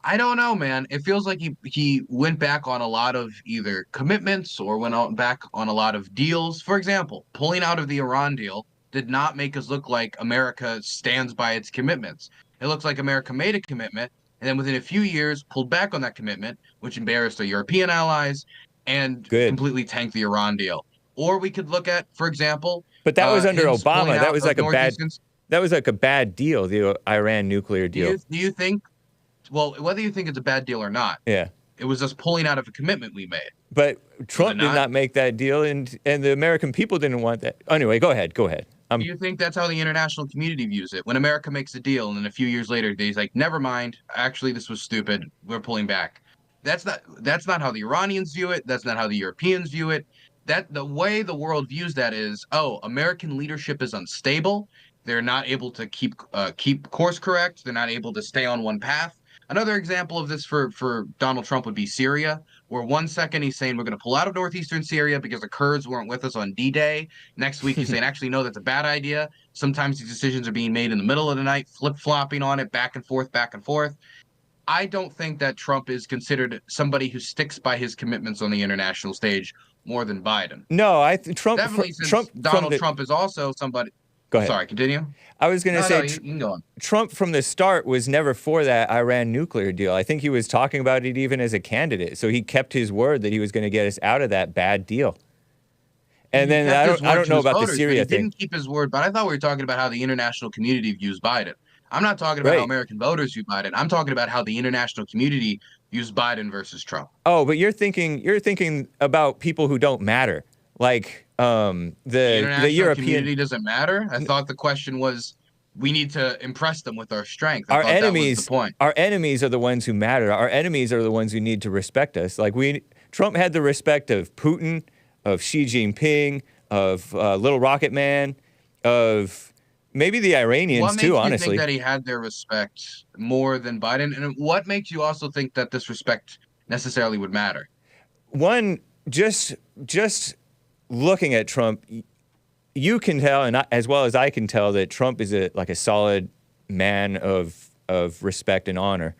I don't know, man. It feels like he went back on a lot of either commitments or back on a lot of deals. For example, pulling out of the Iran deal did not make us look like America stands by its commitments. It looks like America made a commitment and then within a few years pulled back on that commitment, which embarrassed our European allies and Good. completely tanked the Iran deal. Or we could look at, for example, but that was under Obama. That was like a bad deal, the Iran nuclear deal. Do you think? Well, whether you think it's a bad deal or not, yeah, it was us pulling out of a commitment we made. But Trump did not make that deal, and the American people didn't want that. Anyway, go ahead. Do you think that's how the international community views it? When America makes a deal, and then a few years later, they's like, "Never mind. Actually, this was stupid. We're pulling back." That's not how the Iranians view it. That's not how the Europeans view it. That the way the world views that is, oh, American leadership is unstable. They're not able to keep course correct. They're not able to stay on one path. Another example of this for Donald Trump would be Syria, where one second he's saying we're going to pull out of northeastern Syria because the Kurds weren't with us on D-Day. Next week he's saying, actually, no, that's a bad idea. Sometimes these decisions are being made in the middle of the night, flip-flopping on it, back and forth, back and forth. I don't think that Trump is considered somebody who sticks by his commitments on the international stage more than Biden. No, Donald Trump is also somebody. Go ahead. Sorry, continue. I was going to say, you can go on. Trump from the start was never for that Iran nuclear deal. I think he was talking about it even as a candidate. So he kept his word that he was going to get us out of that bad deal. And then I don't know about the Syria thing. He didn't keep his word, but I thought we were talking about how the international community views Biden. I'm not talking about how American voters view Biden. I'm talking about how the international community views Biden versus Trump. Oh, but you're thinking about people who don't matter, like the European community doesn't matter. I thought the question was we need to impress them with our strength. Our enemies are the ones who matter. Our enemies are the ones who need to respect us. Like Trump had the respect of Putin, of Xi Jinping, of Little Rocket Man, of maybe the Iranians too, honestly. What makes you think that he had their respect more than Biden? And what makes you also think that this respect necessarily would matter? One, just looking at Trump, you can tell, and as well as I can tell, that Trump is a solid man of respect and honor,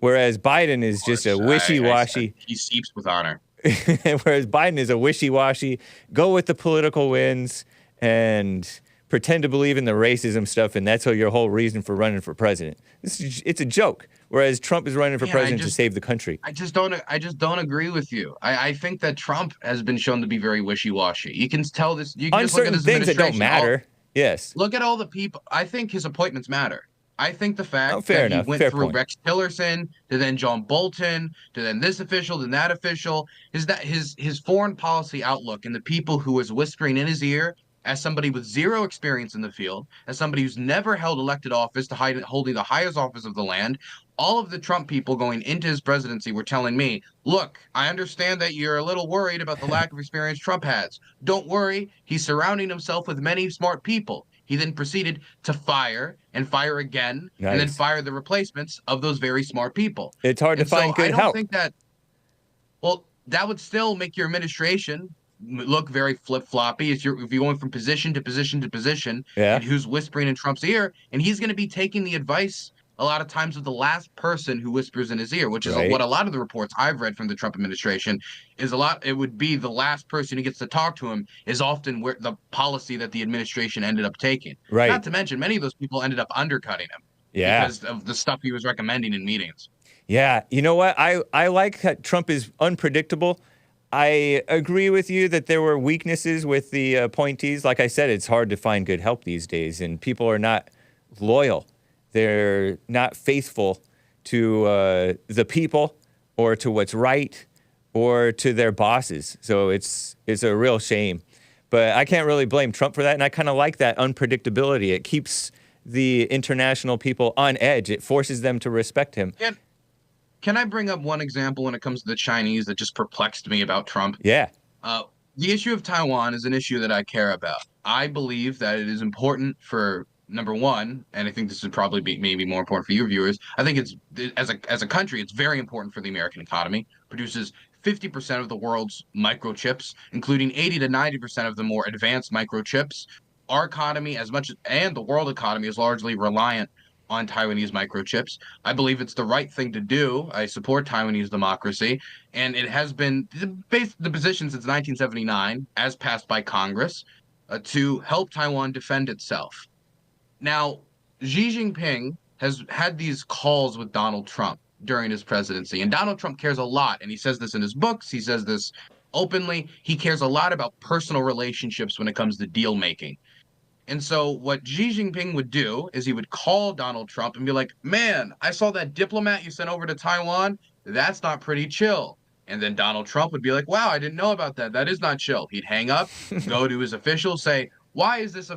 whereas Biden is just a wishy-washy. He seeps with honor. Whereas Biden is a wishy-washy, go with the political winds and pretend to believe in the racism stuff, and that's your whole reason for running for president. It's a joke. Whereas Trump is running for president to save the country. I just don't agree with you. I think that Trump has been shown to be very wishy-washy. You can tell this. You can on certain things that don't matter. Yes. Look at all the people. I think his appointments matter. I think the fact that he went through Rex Tillerson to then John Bolton to then this official, then that official, is that his foreign policy outlook and the people who was whispering in his ear, as somebody with zero experience in the field, as somebody who's never held elected office holding the highest office of the land, all of the Trump people going into his presidency were telling me, look, I understand that you're a little worried about the lack of experience Trump has. Don't worry. He's surrounding himself with many smart people. He then proceeded to fire and fire again, and then fire the replacements of those very smart people. It's hard to find good help. I don't think that, well, that would still make your administration look very flip-floppy if you're going from position to position to position, and who's whispering in Trump's ear, and he's going to be taking the advice a lot of times of the last person who whispers in his ear, which is what a lot of the reports I've read from the Trump administration is it would be the last person who gets to talk to him is often where the policy that the administration ended up taking. Right. Not to mention many of those people ended up undercutting him because of the stuff he was recommending in meetings. Yeah. You know what? I like that Trump is unpredictable. I agree with you that there were weaknesses with the appointees. Like I said, it's hard to find good help these days, and people are not loyal. They're not faithful to the people or to what's right or to their bosses. So it's a real shame. But I can't really blame Trump for that, and I kind of like that unpredictability. It keeps the international people on edge. It forces them to respect him. Can I bring up one example when it comes to the Chinese that just perplexed me about Trump? Yeah. The issue of Taiwan is an issue that I care about. I believe that it is important for, number one, and I think this would probably be maybe more important for your viewers, I think it's, as a country, it's very important for the American economy. Produces 50% of the world's microchips, including 80 to 90% of the more advanced microchips. Our economy, and the world economy, is largely reliant on Taiwanese microchips. I believe it's the right thing to do. I support Taiwanese democracy, and it has been the position since 1979, as passed by Congress, to help Taiwan defend itself. Now, Xi Jinping has had these calls with Donald Trump during his presidency, and Donald Trump cares a lot, and he says this in his books, he says this openly, he cares a lot about personal relationships when it comes to deal making. And so what Xi Jinping would do is he would call Donald Trump and be like, man, I saw that diplomat you sent over to Taiwan. That's not pretty chill. And then Donald Trump would be like, wow, I didn't know about that. That is not chill. He'd hang up, go to his officials, say, why is this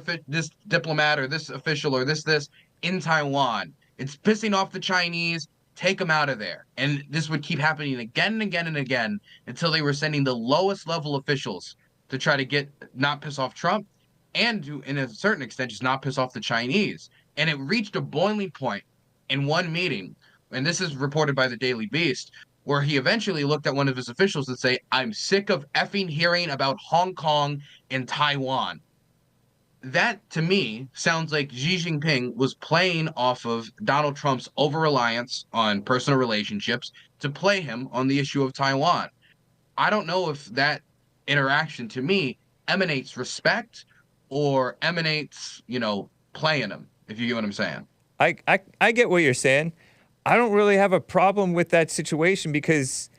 diplomat or this official or this in Taiwan? It's pissing off the Chinese. Take them out of there. And this would keep happening again and again and again until they were sending the lowest level officials to try to not piss off Trump and to, in a certain extent, just not piss off the Chinese. And it reached a boiling point in one meeting, and this is reported by the Daily Beast, where he eventually looked at one of his officials and say, I'm sick of effing hearing about Hong Kong and Taiwan. That, to me, sounds like Xi Jinping was playing off of Donald Trump's over-reliance on personal relationships to play him on the issue of Taiwan. I don't know if that interaction, to me, emanates respect or emanates, playing him, if you get what I'm saying. I get what you're saying. I don't really have a problem with that situation because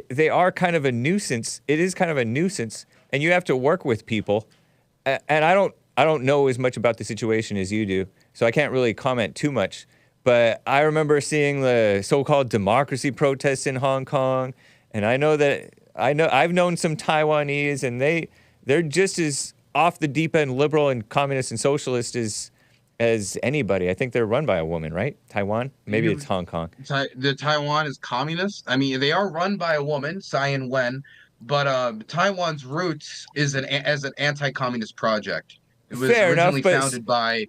they are kind of a nuisance. It is kind of a nuisance, and you have to work with people. And I don't know as much about the situation as you do, so I can't really comment too much. But I remember seeing the so-called democracy protests in Hong Kong, and I've known some Taiwanese, and they're just as off the deep end liberal and communist and socialist as anybody. I think they're run by a woman, right? Taiwan? Maybe it's Hong Kong. The Taiwan is communist. I mean, they are run by a woman, Tsai Ing-wen, but Taiwan's roots is as an anti-communist project. It was originally founded by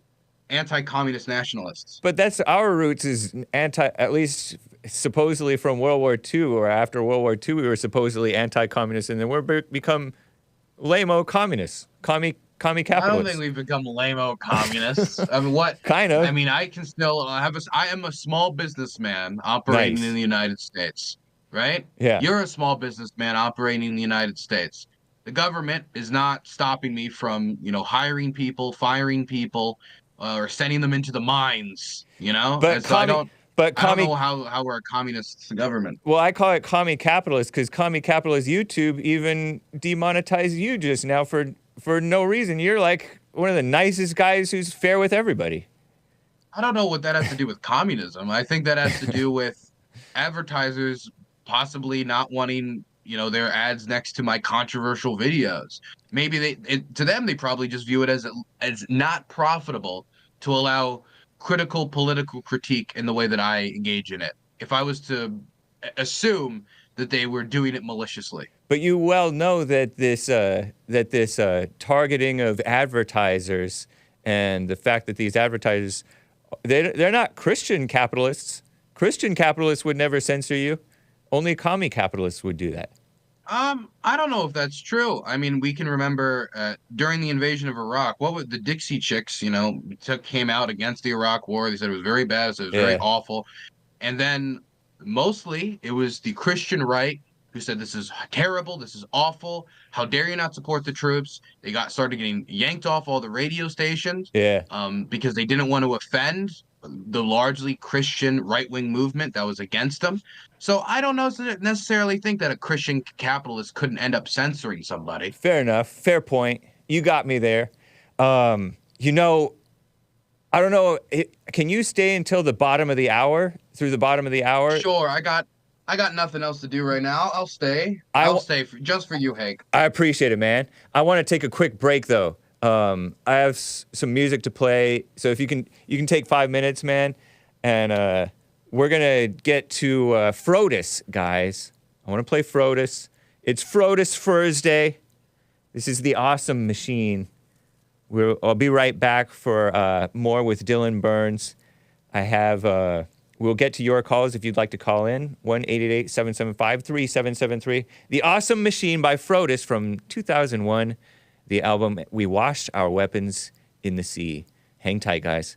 anti-communist nationalists. But that's our roots is at least supposedly from World War II, or after World War II, we were supposedly anti-communist, and then we're become lame-o communists, commie capitalists. I don't think we've become lame-o communists. I mean, what? Kind of. I mean, I can still I am a small businessman operating in the United States, right? Yeah. You're a small businessman operating in the United States. The government is not stopping me from, hiring people, firing people, or sending them into the mines, But I don't know how we're a communist government. Well, I call it commie capitalist because commie capitalist YouTube even demonetized you just now for no reason. You're like one of the nicest guys who's fair with everybody. I don't know what that has to do with communism. I think that has to do with advertisers possibly not wanting their ads next to my controversial videos. Maybe to them, they probably just view it as not profitable to allow critical political critique in the way that I engage in it. If I was to assume that they were doing it maliciously. But you well know that this targeting of advertisers and the fact that these advertisers, they're not Christian capitalists. Christian capitalists would never censor you. Only commie capitalists would do that. I don't know if that's true. I mean, we can remember during the invasion of Iraq, what would the Dixie Chicks, came out against the Iraq War. They said it was very bad. It was very awful. And then mostly it was the Christian right who said this is terrible. This is awful. How dare you not support the troops? They started getting yanked off all the radio stations. Yeah. Because they didn't want to offend the largely Christian right-wing movement that was against them. So I don't necessarily think that a Christian capitalist couldn't end up censoring somebody. Fair enough. Fair point. You got me there. I don't know. Can you stay until the bottom of the hour? Through the bottom of the hour? Sure. I got nothing else to do right now. I'll stay. I'll stay just for you, Hake. I appreciate it, man. I want to take a quick break though. I have some music to play, so if you can take 5 minutes, man, and we're gonna get to Frodus, guys. I want to play Frodus. It's Frodus Thursday. This is the awesome machine. I'll be right back for more with Dylan Burns. We'll get to your calls if you'd like to call in. 1-888-775-3773. The Awesome Machine by Frodus from 2001. The album, We Washed Our Weapons in the Sea. Hang tight, guys.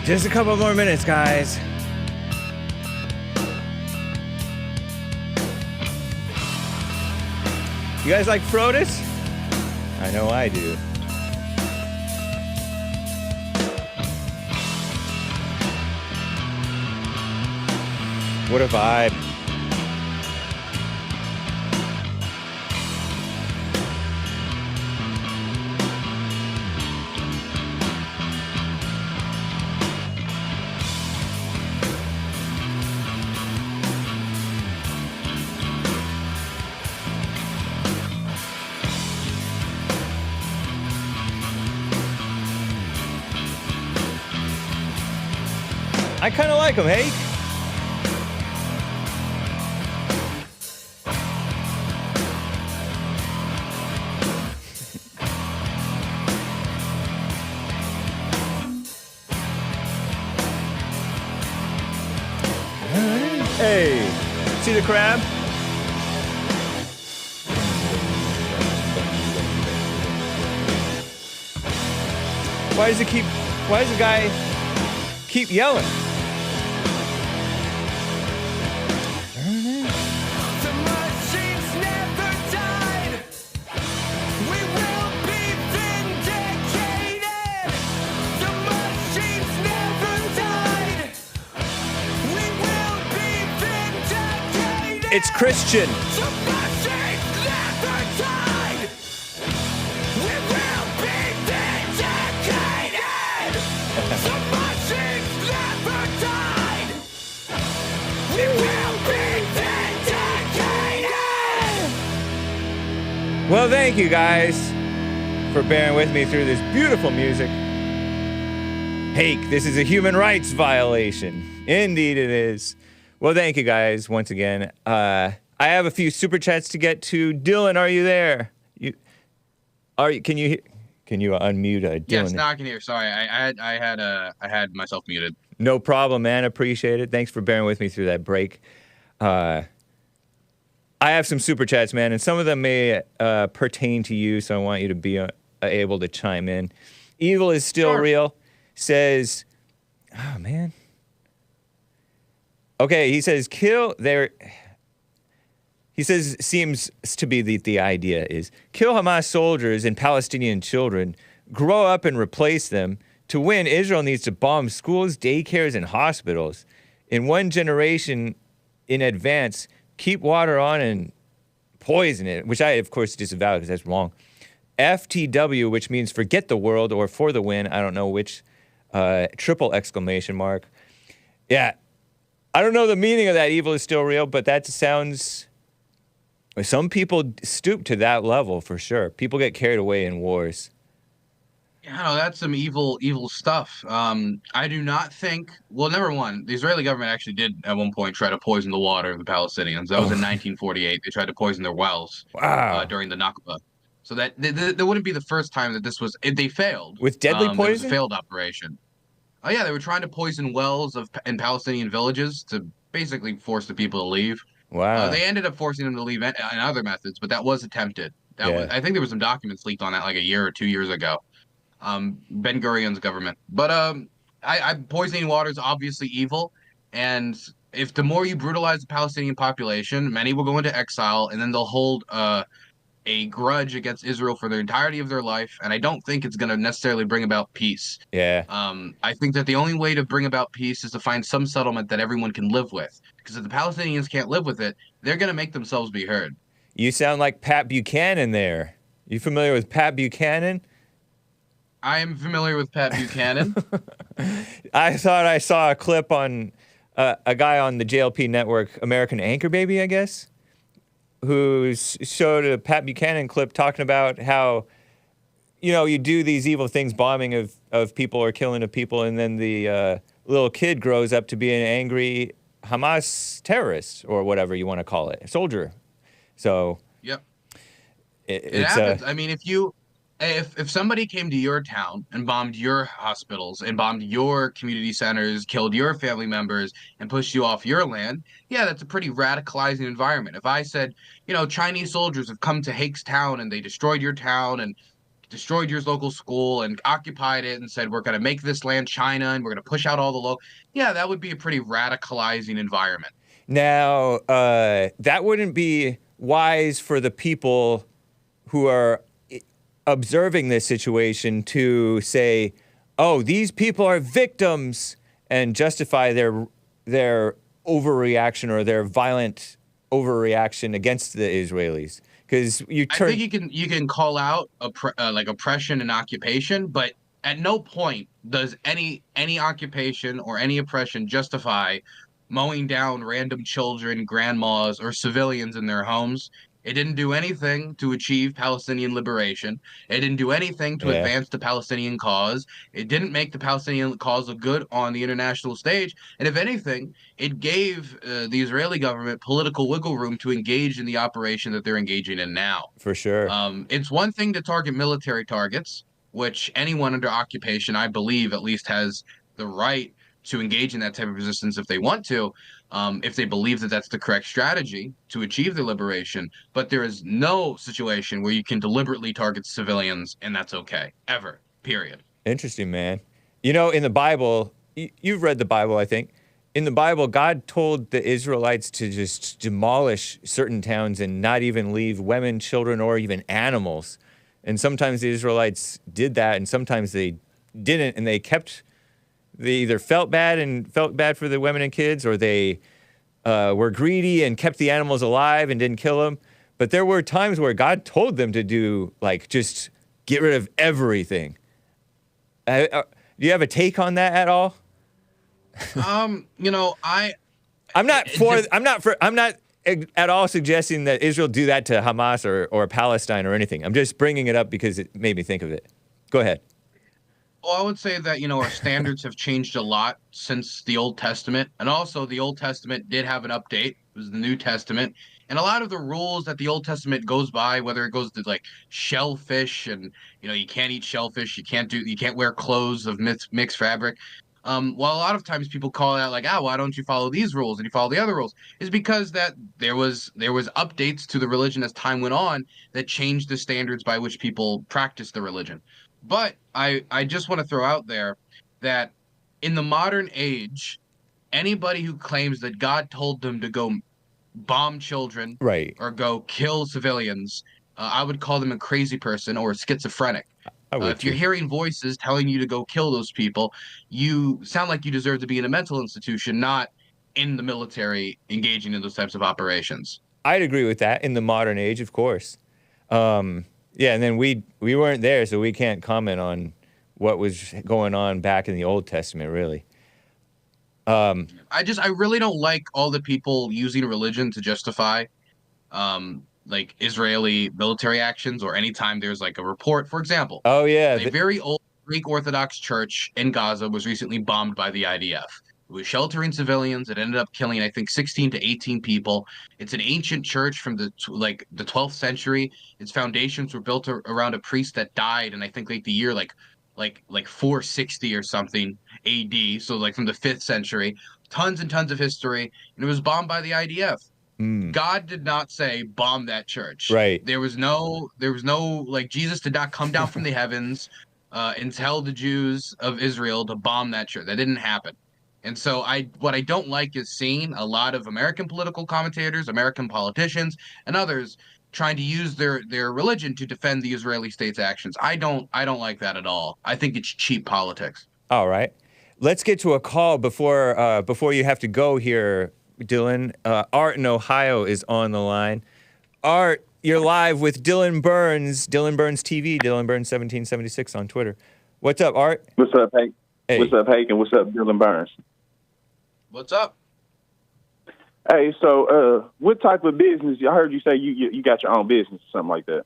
Just a couple more minutes, guys. You guys like Frodus? I know I do. What a vibe. I kind of like him, Hake. Hey, see the crab? Why does the guy keep yelling? It's Christian. Well, thank you guys for bearing with me through this beautiful music. Hake, this is a human rights violation. Indeed it is. Well, thank you guys once again. I have a few super chats to get to. Dylan, are you there? Can you unmute Dylan? Yes, now I can hear. Sorry, I had myself muted. No problem, man. Appreciate it. Thanks for bearing with me through that break. I have some super chats, man, and some of them may pertain to you, so I want you to be able to chime in. Evil is still real. Says, oh man. Okay, he says he says seems to be the idea is kill Hamas soldiers and Palestinian children, grow up and replace them. To win, Israel needs to bomb schools, daycares, and hospitals. In one generation in advance, keep water on and poison it, which I, of course, disavow because that's wrong. FTW, which means forget the world or for the win. I don't know which. Triple exclamation mark. Yeah. I don't know the meaning of that. Evil is still real, but that sounds... Some people stoop to that level, for sure. People get carried away in wars. Yeah, no, that's some evil stuff. I do not think... Well, number one, the Israeli government actually did, at one point, try to poison the water of the Palestinians. That was in 1948. They tried to poison their wells during the Nakba. So that wouldn't be the first time that this was... They failed. With deadly poison? It was a failed operation. Oh, yeah, they were trying to poison wells in Palestinian villages to basically force the people to leave. Wow. They ended up forcing them to leave in other methods, but that was attempted. I think there was some documents leaked on that like a year or 2 years ago. Ben-Gurion's government. But poisoning water is obviously evil, and if the more you brutalize the Palestinian population, many will go into exile, and then they'll hold a grudge against Israel for the entirety of their life, and I don't think it's going to necessarily bring about peace. Yeah. I think that the only way to bring about peace is to find some settlement that everyone can live with, because if the Palestinians can't live with it, they're going to make themselves be heard. You sound like Pat Buchanan there. You familiar with Pat Buchanan? I am familiar with Pat Buchanan. I thought I saw a clip on a guy on the JLP network, American Anchor Baby, I guess, who showed a Pat Buchanan clip talking about how, you do these evil things, bombing of people or killing of people, and then the little kid grows up to be an angry Hamas terrorist or whatever you want to call it, soldier. So yep, it happens. I mean, if somebody came to your town and bombed your hospitals and bombed your community centers, killed your family members, and pushed you off your land, yeah, that's a pretty radicalizing environment. If I said, Chinese soldiers have come to Hake's town and they destroyed your town and destroyed your local school and occupied it and said, we're going to make this land China and we're going to push out all the local. Yeah, that would be a pretty radicalizing environment. Now, that wouldn't be wise for the people who are observing this situation to say, oh, these people are victims, and justify their overreaction or their violent overreaction against the Israelis. Because I think you can call out like oppression and occupation, but at no point does any occupation or any oppression justify mowing down random children, grandmas, or civilians in their homes. It didn't do anything to achieve Palestinian liberation. It didn't do anything to advance the Palestinian cause. It didn't make the Palestinian cause look good on the international stage. And if anything, it gave the Israeli government political wiggle room to engage in the operation that they're engaging in now. For sure. It's one thing to target military targets, which anyone under occupation, I believe, at least has the right to engage in that type of resistance if they want to, if they believe that that's the correct strategy to achieve their liberation. But there is no situation where you can deliberately target civilians, and that's okay, ever, period. Interesting, man. You know, in the Bible, you've read the Bible, I think. In the Bible, God told the Israelites to just demolish certain towns and not even leave women, children, or even animals. And sometimes the Israelites did that, and sometimes they didn't, and they either felt bad for the women and kids, or they were greedy and kept the animals alive and didn't kill them. But there were times where God told them to do, like, just get rid of everything. Do you have a take on that at all? You know, I'm not at all suggesting that Israel do that to Hamas or Palestine or anything. I'm just bringing it up because it made me think of it. Go ahead. Well, I would say that, you know, our standards have changed a lot since the Old Testament. And also the Old Testament did have an update. It was the New Testament. And a lot of the rules that the Old Testament goes by, whether it goes to like shellfish and, you know, you can't eat shellfish, you can't wear clothes of mixed fabric. While a lot of times people call out like, why don't you follow these rules and you follow the other rules? Is because that there was updates to the religion as time went on that changed the standards by which people practice the religion. But I just want to throw out there that in the modern age, anybody who claims that God told them to go bomb children or go kill civilians, I would call them a crazy person or a schizophrenic. If you're hearing voices telling you to go kill those people, you sound like you deserve to be in a mental institution, not in the military engaging in those types of operations. I'd agree with that in the modern age, of course. Yeah, and then we weren't there, so we can't comment on what was going on back in the Old Testament, really. I really don't like all the people using religion to justify like Israeli military actions, or anytime there's like a report. For example, a very old Greek Orthodox church in Gaza was recently bombed by the IDF. It was sheltering civilians. It ended up killing, I think, 16 to 18 people. It's an ancient church from the 12th century. Its foundations were built around a priest that died, and I think like the year like 460 or something AD. So like from the 5th century. Tons and tons of history, and it was bombed by the IDF. God did not say bomb that church. Right. There was no like Jesus did not come down from the heavens and tell the Jews of Israel to bomb that church. That didn't happen. And so what I don't like is seeing a lot of American political commentators, American politicians, and others trying to use their religion to defend the Israeli state's actions. I don't like that at all. I think it's cheap politics. All right. Let's get to a call before you have to go here, Dylan. Art in Ohio is on the line. Art, you're live with Dylan Burns TV, Dylan Burns 1776 on Twitter. What's up, Art? What's up, Hake? Hey. What's up, Hake? And what's up, Dylan Burns? What's up? Hey, so what type of business? I heard you say you got your own business or something like that.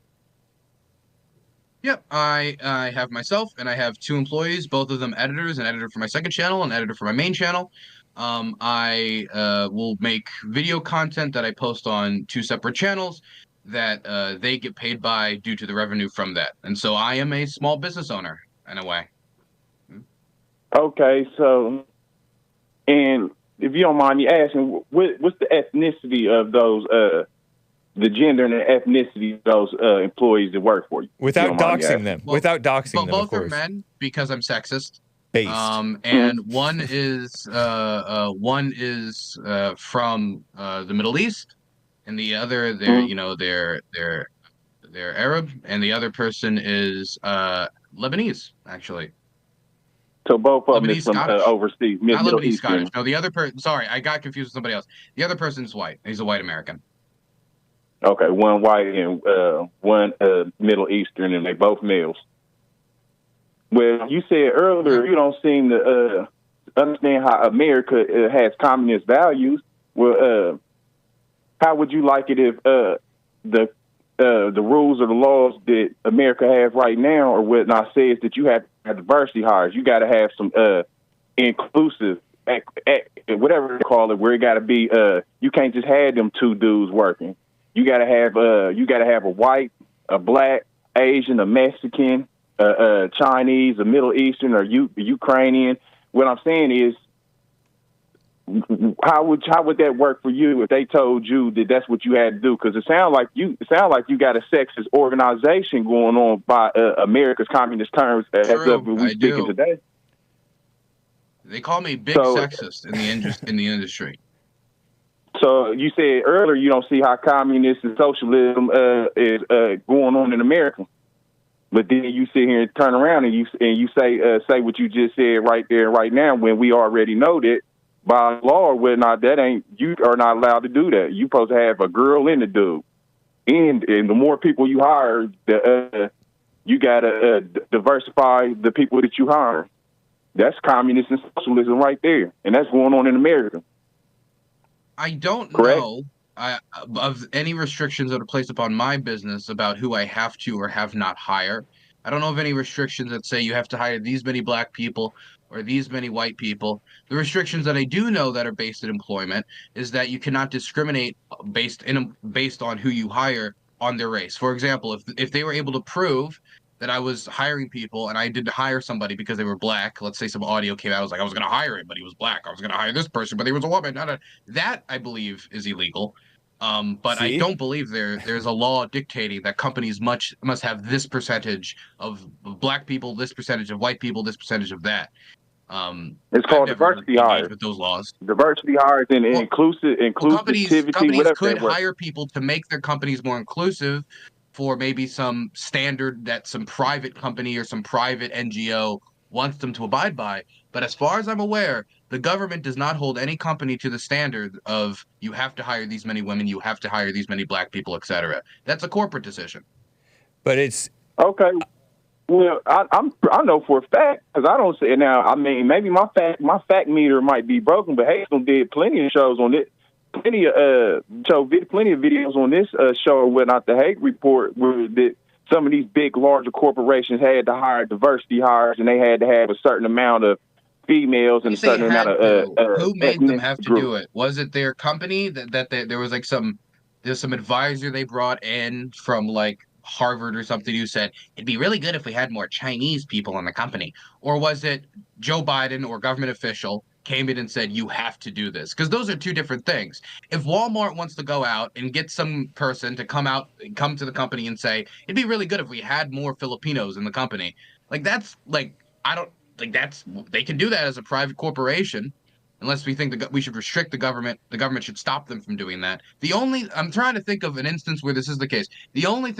Yep, I have myself, and I have 2 employees, both of them editors, an editor for my second channel, an editor for my main channel. I will make video content that I post on 2 separate channels that they get paid by due to the revenue from that. And so I am a small business owner in a way. Okay, so, and if you don't mind me asking, what's the ethnicity of those the gender and the ethnicity of those employees that work for you. Without doxing them. Well, Without doxing them, of both course. are men because I'm sexist. Based. And one is from the Middle East, and the other they're Arab, and the other person is Lebanese, actually. So both of them is from Scottish. overseas, Not Middle Lebanese Eastern. Scottish. No, the other person. Sorry, I got confused with somebody else. The other person's white. He's a white American. Okay, one white and one Middle Eastern, and they both males. Well, you said earlier you don't seem to understand how America has communist values. Well, how would you like it if the rules or the laws that America has right now or whatnot says that you have to have diversity hires? You got to have some inclusive, whatever they call it, where it got to be. You can't just have them two dudes working. You got to have a white, a black, Asian, a Mexican, Chinese, a Middle Eastern, or Ukrainian. What I'm saying is, how would that work for you if they told you that that's what you had to do? Because it sounds like you got a sexist organization going on by America's communist terms as of we speaking today. They call me big sexist in the industry. So you said earlier you don't see how communism and socialism is going on in America, but then you sit here and turn around and you say what you just said right there right now when we already know that by law or whatnot you are not allowed to do that. You supposed to have a girl and a dude, and the more people you hire, you gotta diversify the people that you hire. That's communism and socialism right there, and that's going on in America. I don't know of any restrictions that are placed upon my business about who I have to or have not hire. I don't know of any restrictions that say you have to hire these many black people or these many white people. The restrictions that I do know that are based in employment is that you cannot discriminate based on who you hire on their race. For example, if they were able to prove that I was hiring people and I didn't hire somebody because they were black. Let's say some audio came out. I was like, I was going to hire him, but he was black. I was going to hire this person, but he was a woman. That I believe is illegal. But I don't believe there's a law dictating that companies must have this percentage of black people, this percentage of white people, this percentage of that. It's called diversity hires. With those laws, diversity hires and inclusivity. Companies could hire people to make their companies more inclusive for maybe some standard that some private company or some private NGO wants them to abide by. But as far as I'm aware, the government does not hold any company to the standard of you have to hire these many women, you have to hire these many black people, etc. That's a corporate decision. But it's okay. Well, I know for a fact because I don't say it now. I mean, maybe my fact meter might be broken, but Hake did plenty of shows on it. Plenty of videos on this show or whatnot. The Hake report where that some of these big, larger corporations had to hire diversity hires, and they had to have a certain amount of females and a certain amount of who made them have to do it? Was it their company that there was like there's some advisor they brought in from like Harvard or something who said it'd be really good if we had more Chinese people in the company, or was it Joe Biden or government official came in and said, you have to do this? Because those are two different things. If Walmart wants to go out and get some person to come to the company and say, it'd be really good if we had more Filipinos in the company. Like, that's like, I don't like they can do that as a private corporation, unless we think we should restrict the government. The government should stop them from doing that. I'm trying to think of an instance where this is the case. The only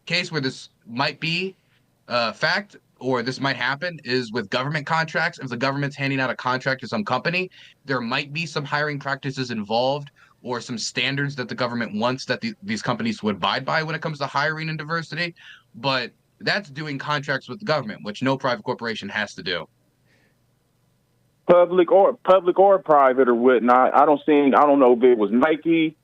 case where this might be fact or this might happen is with government contracts. If the government's handing out a contract to some company, there might be some hiring practices involved or some standards that the government wants that these companies would abide by when it comes to hiring and diversity. But that's doing contracts with the government, which no private corporation has to do. Public or private or whatnot. I don't know if it was Nike,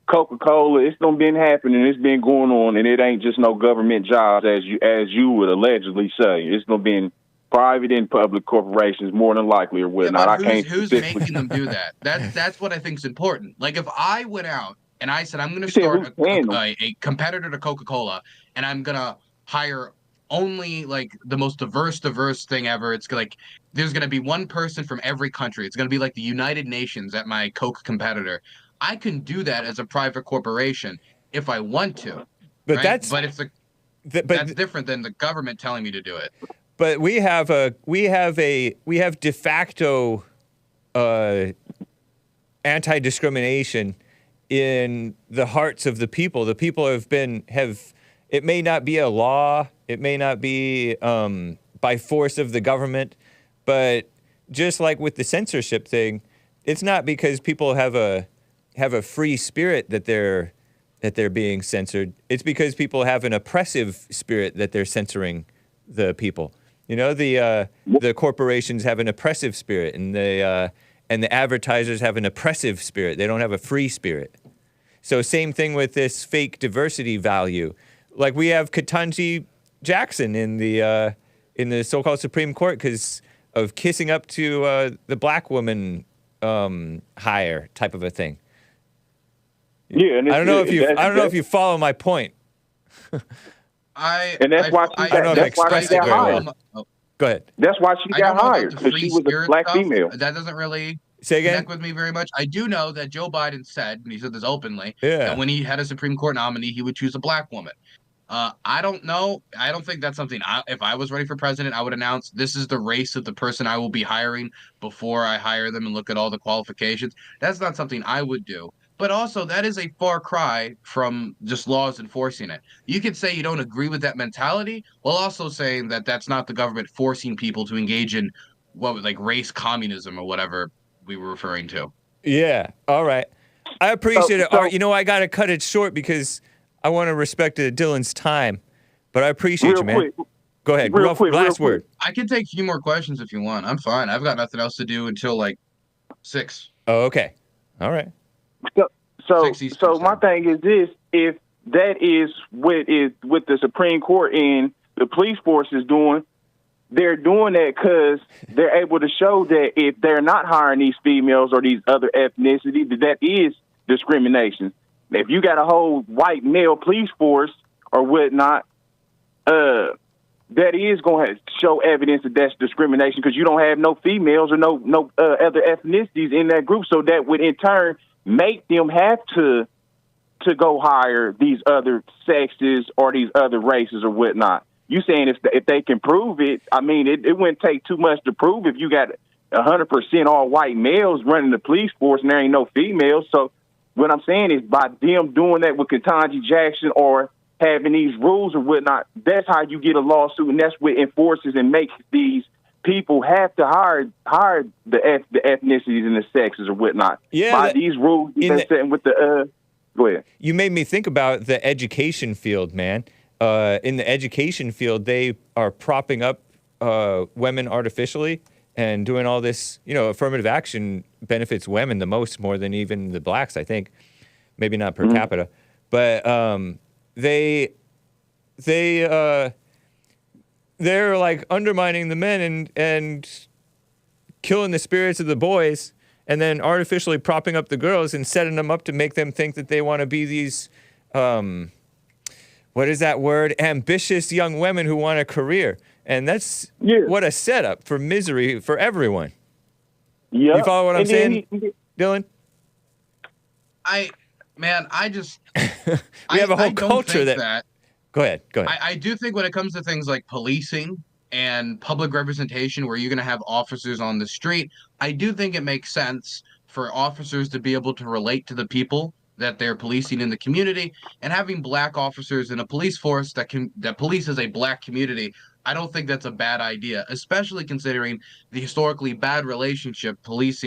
Coca-Cola. It's been happening. It's been going on, and it ain't just no government jobs as you would allegedly say. It's been private and public corporations more than likely or whatnot. Yeah, who's making them do that? That's what I think is important. Like if I went out and I said I'm going to start a competitor to Coca-Cola, and I'm going to hire only like the most diverse thing ever. It's like there's going to be one person from every country. It's going to be like the United Nations at my Coke competitor. I can do that as a private corporation. if I want to. But right? that's that's different than the government telling me to do it. But we have de facto anti-discrimination in the hearts of the people. The people have. It may not be a law. It may not be by force of the government, but just like with the censorship thing, it's not because people have a free spirit that they're being censored. It's because people have an oppressive spirit that they're censoring the people. You know, the corporations have an oppressive spirit, and the advertisers have an oppressive spirit. They don't have a free spirit. So same thing with this fake diversity value. Like we have Ketanji Jackson in the so-called Supreme Court because of kissing up to the black woman hire type of a thing. Yeah, and I don't know if you follow my point. Why she got hired. Go ahead. That's why she got hired, because she was a black female. That doesn't really connect with me very much. I do know that Joe Biden said, and he said this openly, yeah, that when he had a Supreme Court nominee, he would choose a black woman. I don't know. I don't think that's something, if I was running for president, I would announce this is the race of the person I will be hiring before I hire them and look at all the qualifications. That's not something I would do. But also, that is a far cry from just laws enforcing it. You could say you don't agree with that mentality, while also saying that that's not the government forcing people to engage in race communism or whatever we were referring to. Yeah. All right. I appreciate it. All right, I got to cut it short because I want to respect Dylan's time, but I appreciate you, man. Quick. Go ahead. Last word. I can take a few more questions if you want. I'm fine. I've got nothing else to do until 6. Oh, okay. All right. So my thing is this: if that is what the Supreme Court and the police force is doing, they're doing that because they're able to show that if they're not hiring these females or these other ethnicities, that is discrimination. If you got a whole white male police force or whatnot, that is going to show evidence that that's discrimination because you don't have no females or no other ethnicities in that group. So that would in turn make them have to go hire these other sexes or these other races or whatnot. You saying if they can prove it? I mean, it wouldn't take too much to prove if you got 100% all white males running the police force and there ain't no females. So what I'm saying is by them doing that with Ketanji Jackson or having these rules or whatnot, that's how you get a lawsuit, and that's what enforces and makes these people have to hire the ethnicities and the sexes or whatnot. Yeah, by these rules they're setting with the. Go ahead. You made me think about the education field, man. In the education field, they are propping up women artificially and doing all this. Affirmative action benefits women the most, more than even the blacks, I think. Maybe not per capita, but they're like undermining the men and killing the spirits of the boys, and then artificially propping up the girls and setting them up to make them think that they want to be these, what is that word? Ambitious young women who want a career. And that's what a setup for misery for everyone. Yeah. You follow what I'm saying, Dylan? I just... we have a whole culture that... Go ahead. I do think when it comes to things like policing and public representation where you're going to have officers on the street, I do think it makes sense for officers to be able to relate to the people that they're policing in the community, and having black officers in a police force that polices a black community, I don't think that's a bad idea, especially considering the historically bad relationship police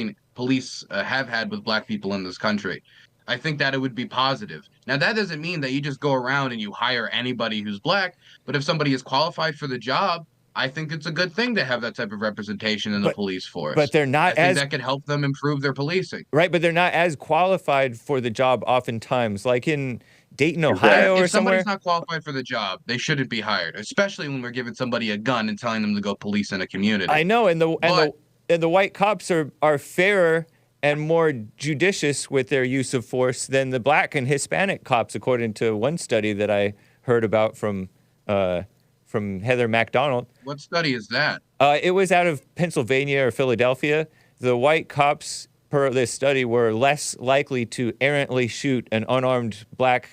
have had with black people in this country. I think that it would be positive. Now, that doesn't mean that you just go around and you hire anybody who's black, but if somebody is qualified for the job, I think it's a good thing to have that type of representation in the police force. But they're not I think that could help them improve their policing. Right, but they're not as qualified for the job oftentimes. Like in Dayton, Ohio or somewhere. If somebody's not qualified for the job, they shouldn't be hired, especially when we're giving somebody a gun and telling them to go police in a community. I know, and the white cops are fairer and more judicious with their use of force than the black and Hispanic cops, according to one study that I heard about from Heather McDonald. What study is that? It was out of Pennsylvania or Philadelphia. The white cops, per this study, were less likely to errantly shoot an unarmed black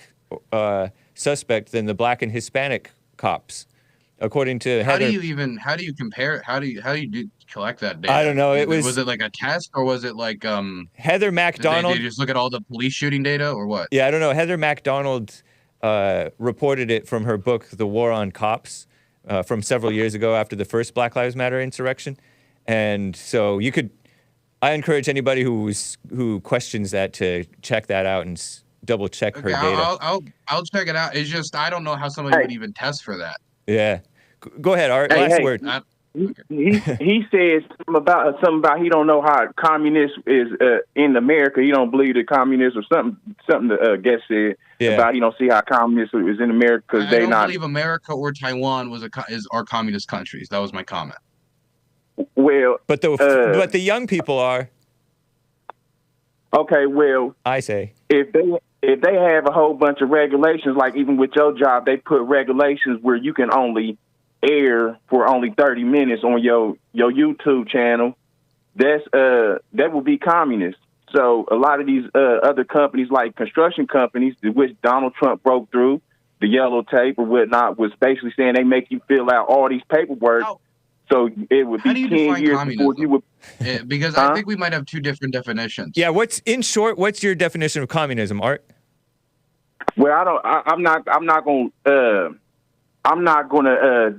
suspect than the black and Hispanic cops, according to Heather. How do you compare? How do you collect that data? I don't know. Was it like a test, or was it like Heather MacDonald? Did they just look at all the police shooting data, or what? Yeah, I don't know. Heather MacDonald reported it from her book, The War on Cops, from several years ago after the first Black Lives Matter insurrection. And so I encourage anybody who questions that to check that out and double check her data. I'll check it out. It's just I don't know how somebody would even test for that. Yeah, go ahead, Art. Last word. He says something about he don't know how communist is in America. He don't believe that communist or something the guest said about he don't see how communist is in America because they not believe America or Taiwan are communist countries. That was my comment. Well, but the young people are. Okay, well, I say if they have a whole bunch of regulations, like even with your job, they put regulations where you can only air for only 30 minutes on your YouTube channel. That will be communist. So a lot of these other companies, like construction companies, which Donald Trump broke through, the yellow tape or whatnot, was basically saying they make you fill out all these paperwork. So it would be 10 years communism? Before you would. Because I think we might have two different definitions. Yeah. What's your definition of communism, Art? Well, I'm not going to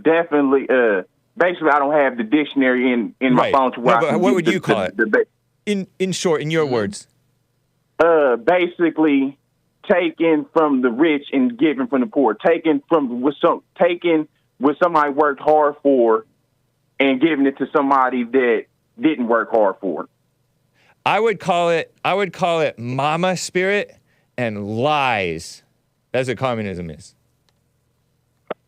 definitely. Basically, I don't have the dictionary in my phone to where what would you call it? In short, in your words. Basically, taken from the rich and given from the poor. Taken what somebody worked hard for, and giving it to somebody that didn't work hard for it. I would call it mama spirit and lies. That's what communism is.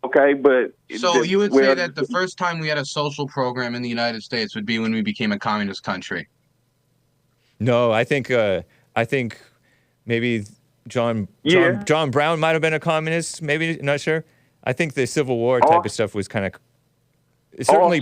Okay, but so you would say that the first time we had a social program in the United States would be when we became a communist country. No, I think maybe John Brown might have been a communist. Maybe, not sure. I think the Civil War type of stuff was kind of certainly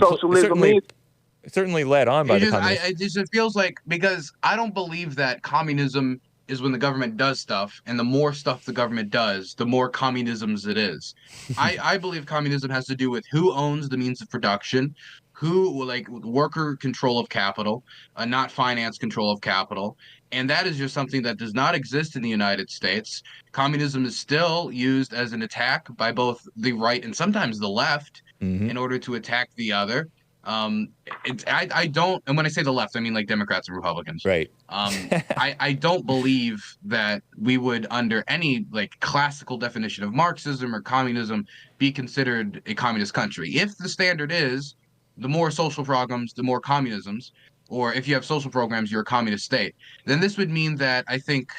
led on by the communists. It feels like, because I don't believe that communism is when the government does stuff, and the more stuff the government does, the more communisms it is. I believe communism has to do with who owns the means of production, who, like, worker control of capital, not finance control of capital. And that is just something that does not exist in the United States. Communism is still used as an attack by both the right and sometimes the left in order to attack the other. I don't, and when I say the left, I mean like Democrats and Republicans. Right. I don't believe that we would, under any like classical definition of Marxism or communism, be considered a communist country. If the standard is the more social programs, the more communisms, or if you have social programs, you're a communist state, then this would mean that I think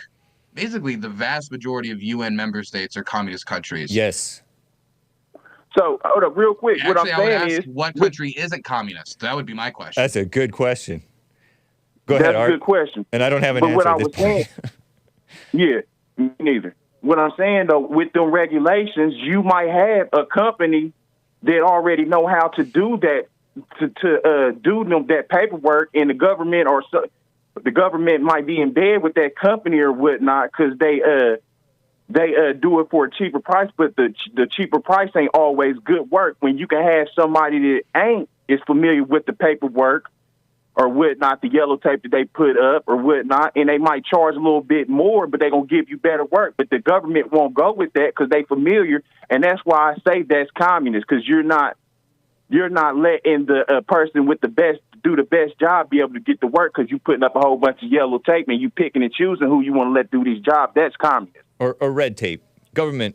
basically the vast majority of UN member states are communist countries. Yes. So, hold up, real quick. Actually, what I'm saying is, what country isn't communist? That would be my question. That's a good question. Go ahead, Art. That's a good question. And I don't have an answer. What I was saying, me neither. What I'm saying though, with them regulations, you might have a company that already know how to do that, to do them that paperwork, and the government the government might be in bed with that company or whatnot because they do it for a cheaper price, but the cheaper price ain't always good work. When you can have somebody that is familiar with the paperwork or whatnot, the yellow tape that they put up or whatnot, and they might charge a little bit more, but they're going to give you better work. But the government won't go with that because they familiar, and that's why I say that's communist, because you're not letting the person with the best do the best job be able to get the work because you putting up a whole bunch of yellow tape and you picking and choosing who you want to let do these jobs. That's communist. Or red tape, government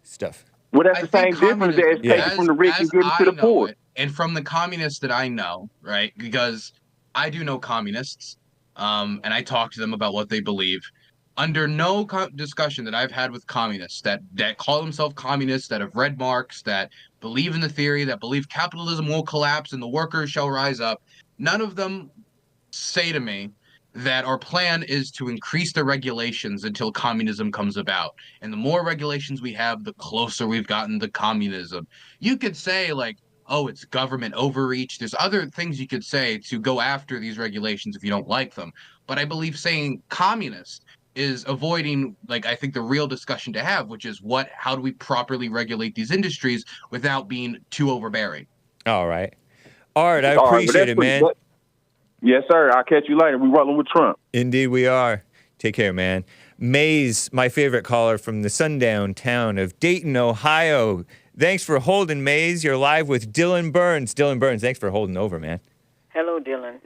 stuff. Well, that's the same difference as taking from the rich and giving to the poor. And from the communists that I know, right, because I do know communists, and I talk to them about what they believe. Under no discussion that I've had with communists that call themselves communists, that have read Marx, that believe in the theory, that believe capitalism will collapse and the workers shall rise up, none of them say to me that our plan is to increase the regulations until communism comes about. And the more regulations we have, the closer we've gotten to communism. You could say, like, oh, it's government overreach. There's other things you could say to go after these regulations if you don't like them. But I believe saying communist is avoiding, like, I think the real discussion to have, which is how do we properly regulate these industries without being too overbearing? All right. Art, I All right, but appreciate that's it, pretty man. good. Yes, sir. I'll catch you later. We rolling with Trump. Indeed we are. Take care, man. Maze, my favorite caller from the sundown town of Dayton, Ohio. Thanks for holding, Maze. You're live with Dylan Burns. Dylan Burns, thanks for holding over, man. Hello, Dylan.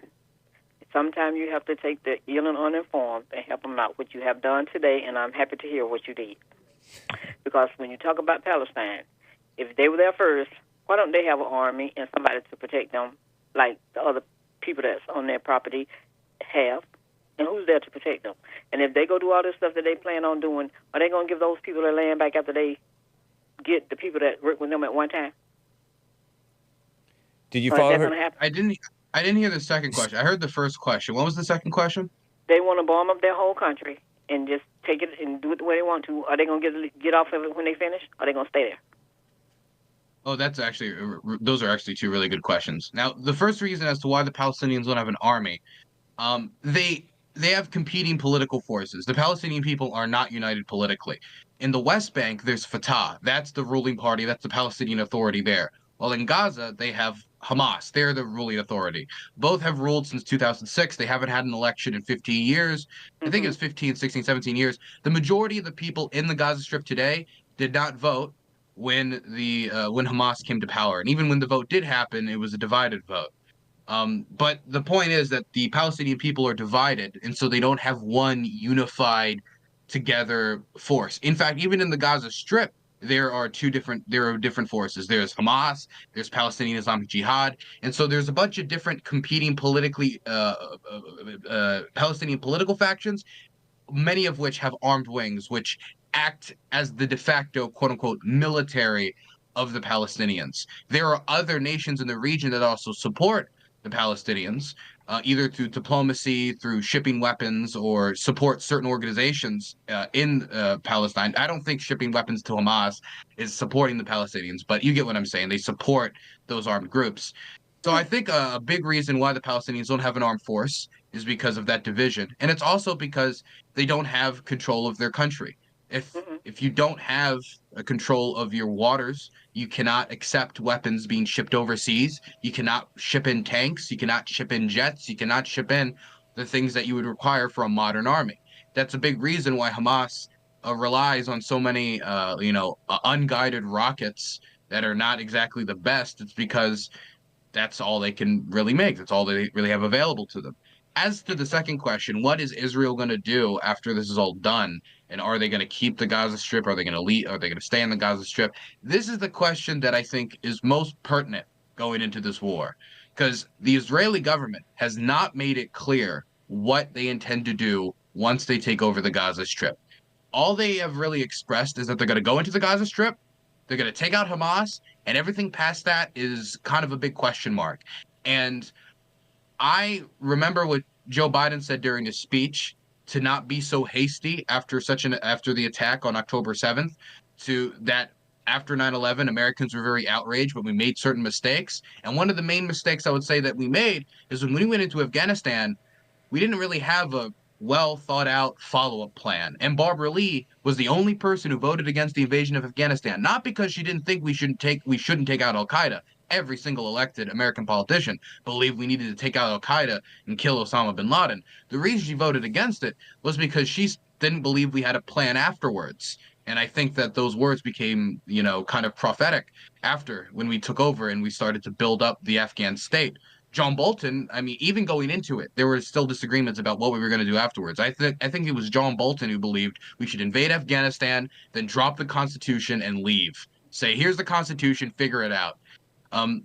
Sometimes you have to take the ill and uninformed and help them out, what you have done today, and I'm happy to hear what you did. Because when you talk about Palestine, if they were there first, why don't they have an army and somebody to protect them like the other people that's on their property have? And who's there to protect them? And if they go do all this stuff that they plan on doing, are they going to give those people their land back after they get the people that work with them at one time? Did you follow her? I didn't hear the second question. I heard the first question. What was the second question? They want to bomb up their whole country and just take it and do it the way they want to. Are they going to get off of it when they finish? Or are they going to stay there? Oh, those are actually two really good questions. Now, the first reason as to why the Palestinians don't have an army, they have competing political forces. The Palestinian people are not united politically. In the West Bank, there's Fatah. That's the ruling party. That's the Palestinian Authority there. While in Gaza, they have Hamas. They're the ruling authority. Both have ruled since 2006. They haven't had an election in 15 years. I think it was 15, 16, 17 years. The majority of the people in the Gaza Strip today did not vote when Hamas came to power. And even when the vote did happen, it was a divided vote. But the point is that the Palestinian people are divided, and so they don't have one unified together force. In fact, even in the Gaza Strip, there are different forces. There's Hamas, there's Palestinian Islamic Jihad, and so there's a bunch of different competing Palestinian political factions, many of which have armed wings, which act as the de facto, quote unquote, military of the Palestinians. There are other nations in the region that also support the Palestinians, either through diplomacy, through shipping weapons, or support certain organizations in Palestine. I don't think shipping weapons to Hamas is supporting the Palestinians, but you get what I'm saying. They support those armed groups. So I think a big reason why the Palestinians don't have an armed force is because of that division. And it's also because they don't have control of their country. If you don't have a control of your waters, you cannot accept weapons being shipped overseas. You cannot ship in tanks. You cannot ship in jets. You cannot ship in the things that you would require for a modern army. That's a big reason why Hamas relies on so many, unguided rockets that are not exactly the best. It's because that's all they can really make. That's all they really have available to them. As to the second question, what is Israel going to do after this is all done? And are they going to keep the Gaza Strip? Are they going to leave? Are they going to stay in the Gaza Strip? This is the question that I think is most pertinent going into this war, because the Israeli government has not made it clear what they intend to do once they take over the Gaza Strip. All they have really expressed is that they're going to go into the Gaza Strip, they're going to take out Hamas, and everything past that is kind of a big question mark. And I remember what Joe Biden said during his speech, to not be so hasty after the attack on October 7th, to that after 9/11, Americans were very outraged, but we made certain mistakes. And one of the main mistakes I would say that we made is when we went into Afghanistan, we didn't really have a well thought out follow-up plan. And Barbara Lee was the only person who voted against the invasion of Afghanistan, not because she didn't think we shouldn't take out Al-Qaeda. Every single elected American politician believed we needed to take out Al-Qaeda and kill Osama bin Laden. The reason she voted against it was because she didn't believe we had a plan afterwards. And I think that those words became, kind of prophetic after when we took over and we started to build up the Afghan state. John Bolton, even going into it, there were still disagreements about what we were going to do afterwards. I think it was John Bolton who believed we should invade Afghanistan, then drop the Constitution and leave. Say, here's the Constitution, figure it out.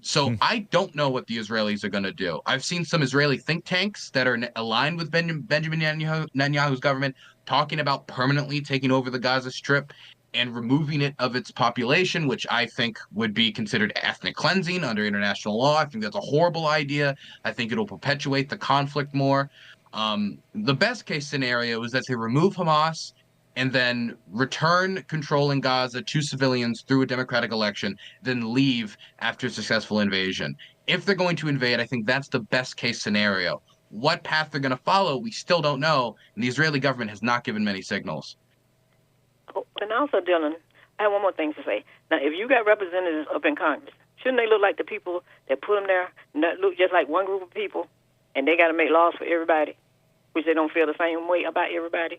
So I don't know what the Israelis are going to do. I've seen some Israeli think tanks that are aligned with Benjamin Netanyahu's government talking about permanently taking over the Gaza Strip and removing it of its population, which I think would be considered ethnic cleansing under international law. I think that's a horrible idea. I think it'll perpetuate the conflict more. The best case scenario is that they remove Hamas and then return control in Gaza to civilians through a democratic election, then leave after a successful invasion. If they're going to invade, I think that's the best case scenario. What path they're going to follow, we still don't know, and the Israeli government has not given many signals. Oh, and also, Dylan, I have one more thing to say. Now, if you got representatives up in Congress, shouldn't they look like the people that put them there, not look just like one group of people, and they got to make laws for everybody, which they don't feel the same way about everybody?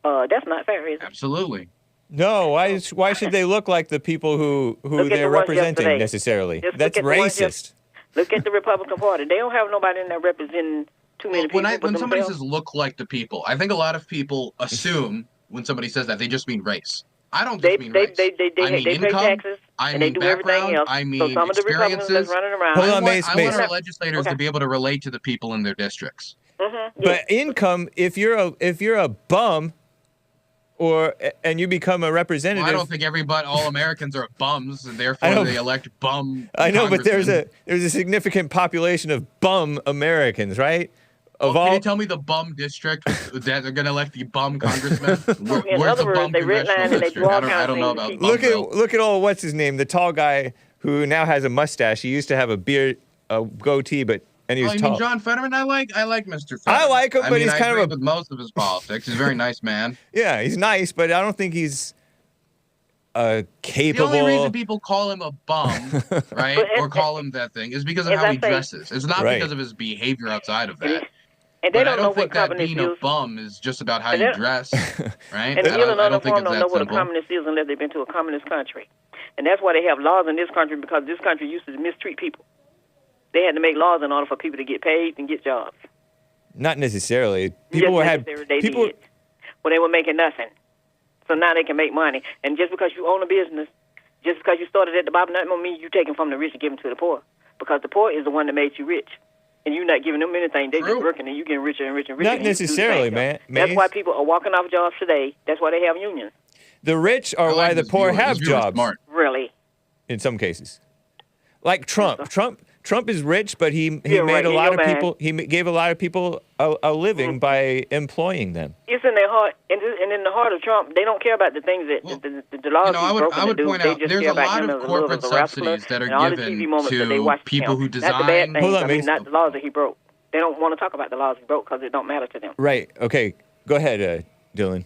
That's not fair, is it? Absolutely. No, why should they look like the people who they're representing necessarily? That's racist. Look at the Republican Party. They don't have nobody in there representing too many people. When somebody says look like the people, I think a lot of people assume when somebody says that they just mean race. I don't just mean race. I mean income, pay taxes, I and mean they do everything background, else. I mean so some of the Republicans that's running around. Hold on, Mace. I want our legislators to be able to relate to the people in their districts. Mm-hmm, but income, if you're a bum, and you become a representative. Well, I don't think all Americans are bums, and therefore they elect bum. I know, but there's a significant population of bum Americans, right? Can you tell me the bum district that they're going to elect the bum congressman? Where's the bum congressional district? I don't know about look at what's his name, the tall guy who now has a mustache. He used to have a beard, a goatee, and he was tall. You mean John Fetterman? I like Mr. Fetterman. I like him, but he's kind of with most of his politics. He's a very nice man. Yeah, he's nice, but I don't think he's capable. The only reason people call him a bum, right, or call him that thing, is because of how he dresses. It's not because of his behavior outside of that. And they don't know think what that being a bum is just about how you dress, right? And people I don't think it's don't that know what simple. a communist is unless they've been to a communist country. And that's why they have laws in this country, because this country used to mistreat people. They had to make laws in order for people to get paid and get jobs. Not necessarily. Did. Well, they were making nothing. So now they can make money. And just because you own a business, just because you started at the bottom, that don't mean you're taking from the rich and giving to the poor. Because the poor is the one that made you rich. And you're not giving them anything. They're just working, and you're getting richer and richer and richer. Not necessarily, man. That's why people are walking off jobs today. That's why they have unions. The rich are why the poor have jobs. Really? In some cases. Like Trump. Trump is rich, but he made a lot of people. He gave a lot of people a living by employing them. It's in their heart, and in the heart of Trump, they don't care about the things that the laws I would point out there's a lot of corporate subsidies that are given to people who design. Not the bad things. Not the laws that he broke. They don't want to talk about the laws he broke because it don't matter to them. Right. Okay. Go ahead, Dylan.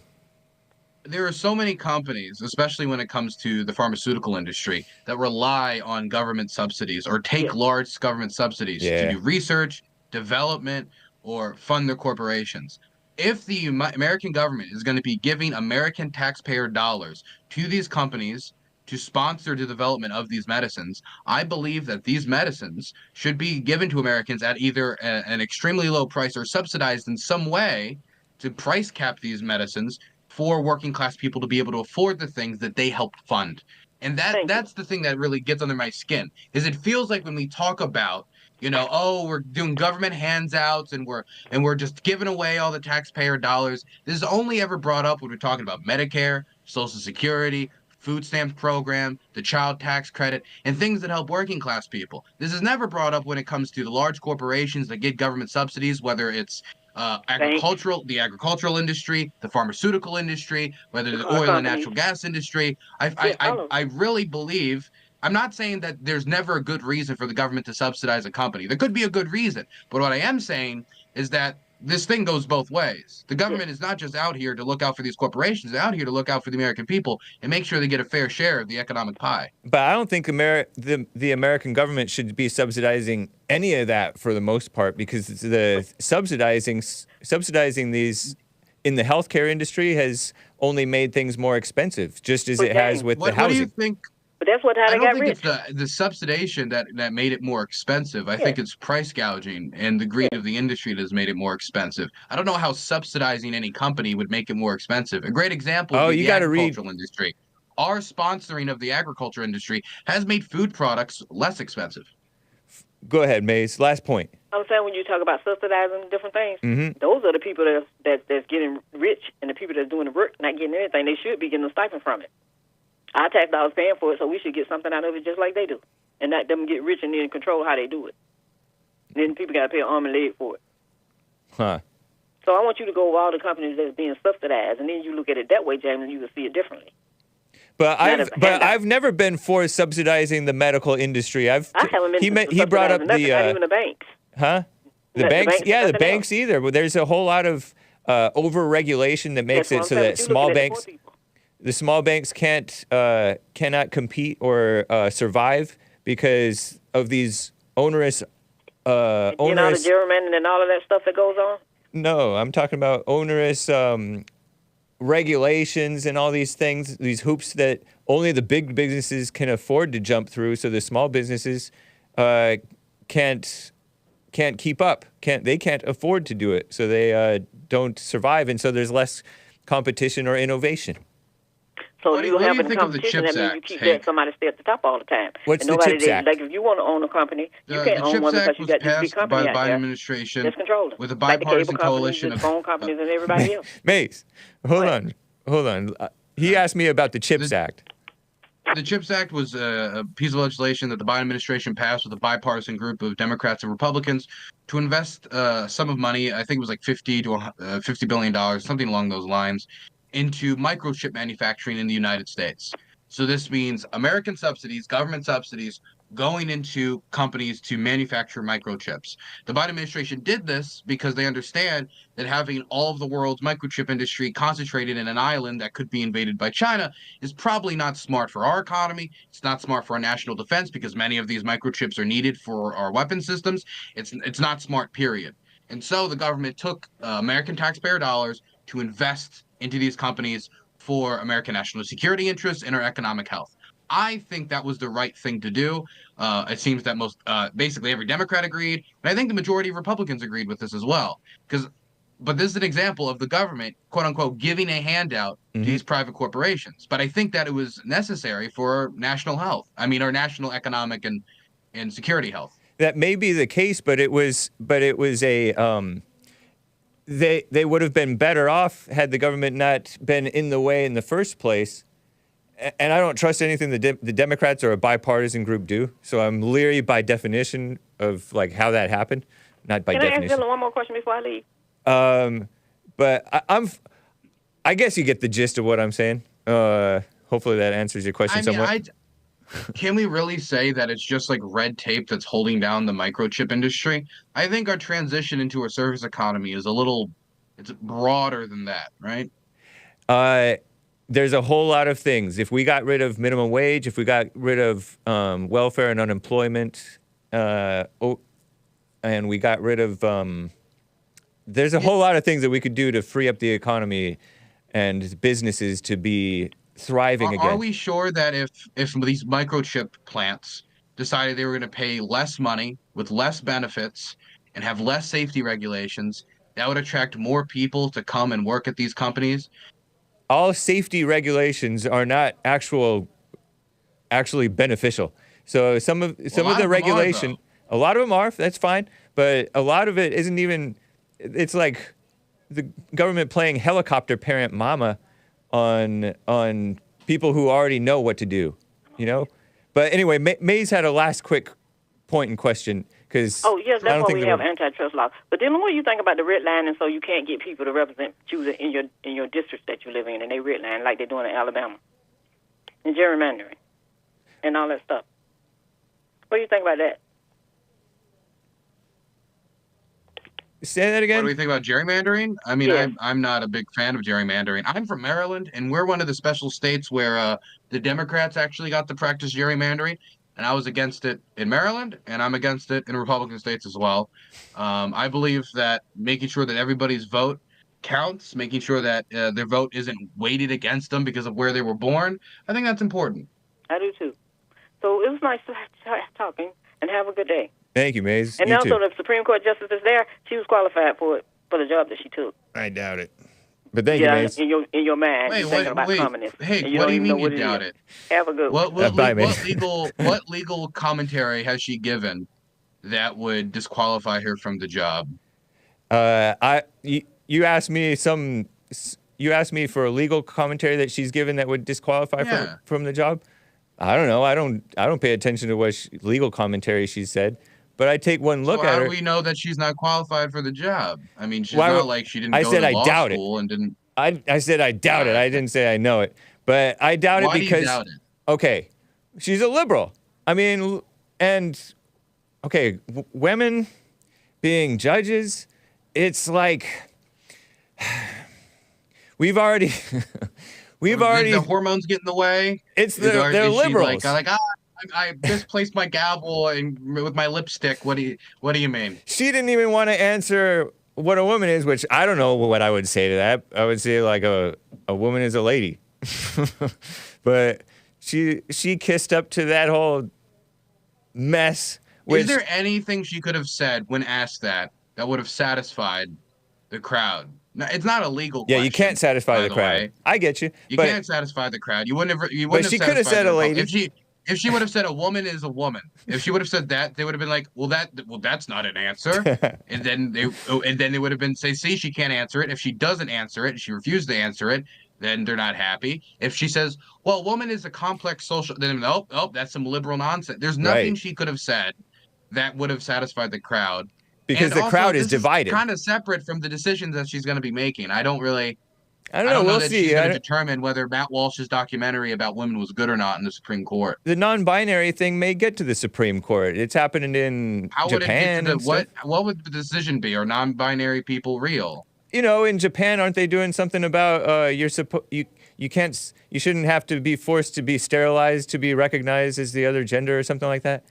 There are so many companies, especially when it comes to the pharmaceutical industry, that rely on government subsidies or take large government subsidies to do research, development, or fund their corporations. If the American government is going to be giving American taxpayer dollars to these companies to sponsor the development of these medicines, I believe that these medicines should be given to Americans at either an extremely low price or subsidized in some way to price cap these medicines for working class people to be able to afford the things that they helped fund. And that's the thing that really gets under my skin, is it feels like when we talk about, we're doing government handouts and we're just giving away all the taxpayer dollars. This is only ever brought up when we're talking about Medicare, Social Security, food stamps program, the child tax credit, and things that help working class people. This is never brought up when it comes to the large corporations that get government subsidies, whether it's the agricultural industry, the pharmaceutical industry, whether the oil and natural gas industry. I really believe, I'm not saying that there's never a good reason for the government to subsidize a company. There could be a good reason. But what I am saying is that this thing goes both ways. The government is not just out here to look out for these corporations. They're out here to look out for the American people and make sure they get a fair share of the economic pie. But I don't think the American government should be subsidizing any of that for the most part, because the subsidizing these in the healthcare industry has only made things more expensive, just as it has with the housing. What do you think? But that's how they got rich. I don't think it's the subsidization that made it more expensive. I think it's price gouging and the greed of the industry that has made it more expensive. I don't know how subsidizing any company would make it more expensive. A great example is the agricultural industry. Our sponsoring of the agriculture industry has made food products less expensive. Go ahead, Maze. Last point. I'm saying when you talk about subsidizing different things, those are the people that's getting rich, and the people that's doing the work not getting anything. They should be getting a stipend from it. Our tax dollars paying for it, so we should get something out of it just like they do, and not them get rich and then control how they do it. And then people got to pay an arm and leg for it. Huh. So I want you to go over all the companies that's being subsidized, and then you look at it that way, James, and you will see it differently. But I've never been for subsidizing the medical industry. I haven't been he brought up nothing, the not even the banks. Huh? The banks either. But there's a whole lot of over-regulation that makes it so that the small banks cannot compete or survive because of these onerous. The gerrymandering and all of that stuff that goes on. No, I'm talking about onerous regulations and all these things, these hoops that only the big businesses can afford to jump through, so the small businesses can't keep up. They can't afford to do it, so they don't survive, and so there's less competition or innovation. So you have a competition, that means you keep letting somebody stay at the top all the time. What's the CHIPS Act? Like if you want to own a company, you can't own one because you got this big company by the out Biden there administration that's controlling. With a bipartisan like the cable coalition companies, the phone companies, and everybody else. Mace, hold on. He asked me about the CHIPS Act. The CHIPS Act was a piece of legislation that the Biden administration passed with a bipartisan group of Democrats and Republicans to invest a sum of money. I think it was like $50 billion, something along those lines, into microchip manufacturing in the United States. So this means American subsidies, government subsidies, going into companies to manufacture microchips. The Biden administration did this because they understand that having all of the world's microchip industry concentrated in an island that could be invaded by China is probably not smart for our economy. It's not smart for our national defense because many of these microchips are needed for our weapon systems. It's not smart, period. And so the government took American taxpayer dollars to invest into these companies for American national security interests and our economic health. I think that was the right thing to do. It seems that basically every Democrat agreed, and I think the majority of Republicans agreed with this as well. But this is an example of the government, quote unquote, giving a handout to these private corporations. But I think that it was necessary for national health. I mean, our national economic and security health. That may be the case, but it was a. They would have been better off had the government not been in the way in the first place. And I don't trust anything the Democrats or a bipartisan group do. So I'm leery by definition of like how that happened, not by definition. Can I ask Dylan one more question before I leave? But I guess you get the gist of what I'm saying. Hopefully that answers your question somewhat. Can we really say that it's just like red tape that's holding down the microchip industry? I think our transition into a service economy is it's broader than that, right? There's a whole lot of things. If we got rid of minimum wage, if we got rid of welfare and unemployment, and we got rid of, there's a whole lot of things that we could do to free up the economy and businesses to be thriving again. Are we sure that if these microchip plants decided they were going to pay less money with less benefits and have less safety regulations, that would attract more people to come and work at these companies? All safety regulations are not actually beneficial. So some of the regulation, a lot of them are, that's fine, but a lot of it isn't even. It's like the government playing helicopter parent mama on people who already know what to do, you know. But anyway, Mays had a last quick point in question because yes, that's why we have antitrust laws. But then what do you think about the red line, and so you can't get people to represent you in your district that you live in, and they red line like they're doing in Alabama, and gerrymandering, and all that stuff. What do you think about that? Say that again. What do we think about gerrymandering? I mean, yeah. I'm not a big fan of gerrymandering. I'm from Maryland, and we're one of the special states where the Democrats actually got to practice gerrymandering, and I was against it in Maryland, and I'm against it in Republican states as well. I believe that making sure that everybody's vote counts, making sure that their vote isn't weighted against them because of where they were born, I think that's important. I do too. So it was nice talking, and have a good day. Thank you, Mays. And also, the Supreme Court justice is there. She was qualified for the job that she took. I doubt it. But thank you, Mays. In your mind, you're thinking about communism. Hey, what do you mean you doubt it? Have a good one. What legal commentary has she given that would disqualify her from the job? You asked me for a legal commentary that she's given that would disqualify her from the job. I don't know. I don't pay attention to what legal commentary she said. But I take one look at her. How do we know that she's not qualified for the job? I mean, she's not like she didn't go to law school and didn't. I said I doubt it. I didn't say I know it. But I doubt it because. Why do you doubt it? Okay, she's a liberal. I mean, and okay, women being judges, it's like we've already the hormones get in the way. They're liberals. I misplaced my gavel with my lipstick. What do you mean? She didn't even want to answer what a woman is, which I don't know what I would say to that. I would say like a woman is a lady. But she kissed up to that whole mess. Is there anything she could have said when asked that would have satisfied the crowd? No, it's not a legal question. Yeah, you can't satisfy the crowd. I get you. You can't satisfy the crowd. You wouldn't have. But she could have said a lady. If she would have said a woman is a woman, if she would have said that, they would have been like, well, that's not an answer. and then they would have been say, see, she can't answer it. If she doesn't answer it, and she refused to answer it, then they're not happy. If she says, well, woman is a complex social, then that's some liberal nonsense. There's nothing she could have said that would have satisfied the crowd. Because the crowd is divided. Kind of separate from the decisions that she's going to be making. I don't know. We'll that see. She's going to determine whether Matt Walsh's documentary about women was good or not in the Supreme Court. The non-binary thing may get to the Supreme Court. It's happening in Japan. What would the decision be? Are non-binary people real? In Japan, aren't they doing something about you shouldn't have to be forced to be sterilized to be recognized as the other gender or something like that?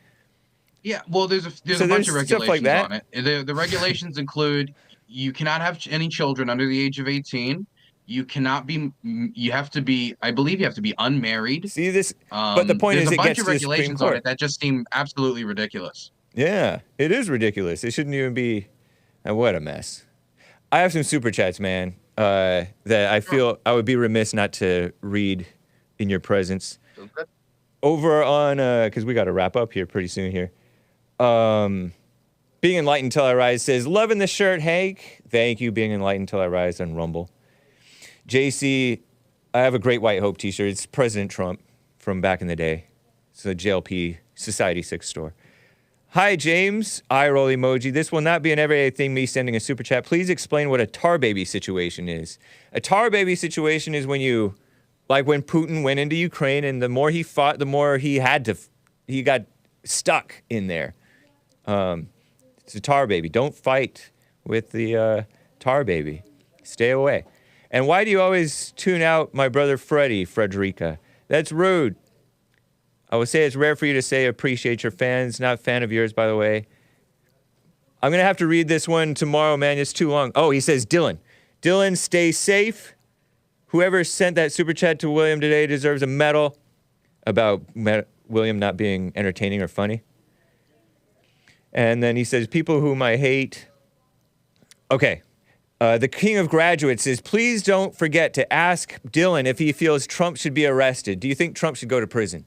Yeah, well, there's a bunch of regulations on it. The regulations include you cannot have any children under the age of 18. You have to be unmarried. See this? But the point is, it gets to the Supreme Court. There's a bunch of regulations on it that just seem absolutely ridiculous. Yeah, it is ridiculous. It shouldn't even be. What a mess. I have some super chats, man, that I feel I would be remiss not to read in your presence. Okay. Over on, because we got to wrap up here pretty soon here. Being Enlightened Till I Rise says, loving the shirt, Hake. Thank you, Being Enlightened Till I Rise on Rumble. JC, I have a Great White Hope t-shirt. It's President Trump from back in the day. It's a JLP Society6 store. Hi, James. Eye roll emoji. This will not be an everyday thing, me sending a super chat. Please explain what a tar baby situation is. A tar baby situation is when when Putin went into Ukraine and the more he fought, the more he got stuck in there. It's a tar baby. Don't fight with the tar baby. Stay away. And why do you always tune out my brother Frederica? That's rude. I would say it's rare for you to say appreciate your fans. Not a fan of yours, by the way. I'm going to have to read this one tomorrow, man. It's too long. Oh, he says, Dylan. Dylan, stay safe. Whoever sent that super chat to William today deserves a medal about William not being entertaining or funny. And then he says, people whom I hate. Okay. The King of Graduates says, please don't forget to ask Dylan if he feels Trump should be arrested. Do you think Trump should go to prison?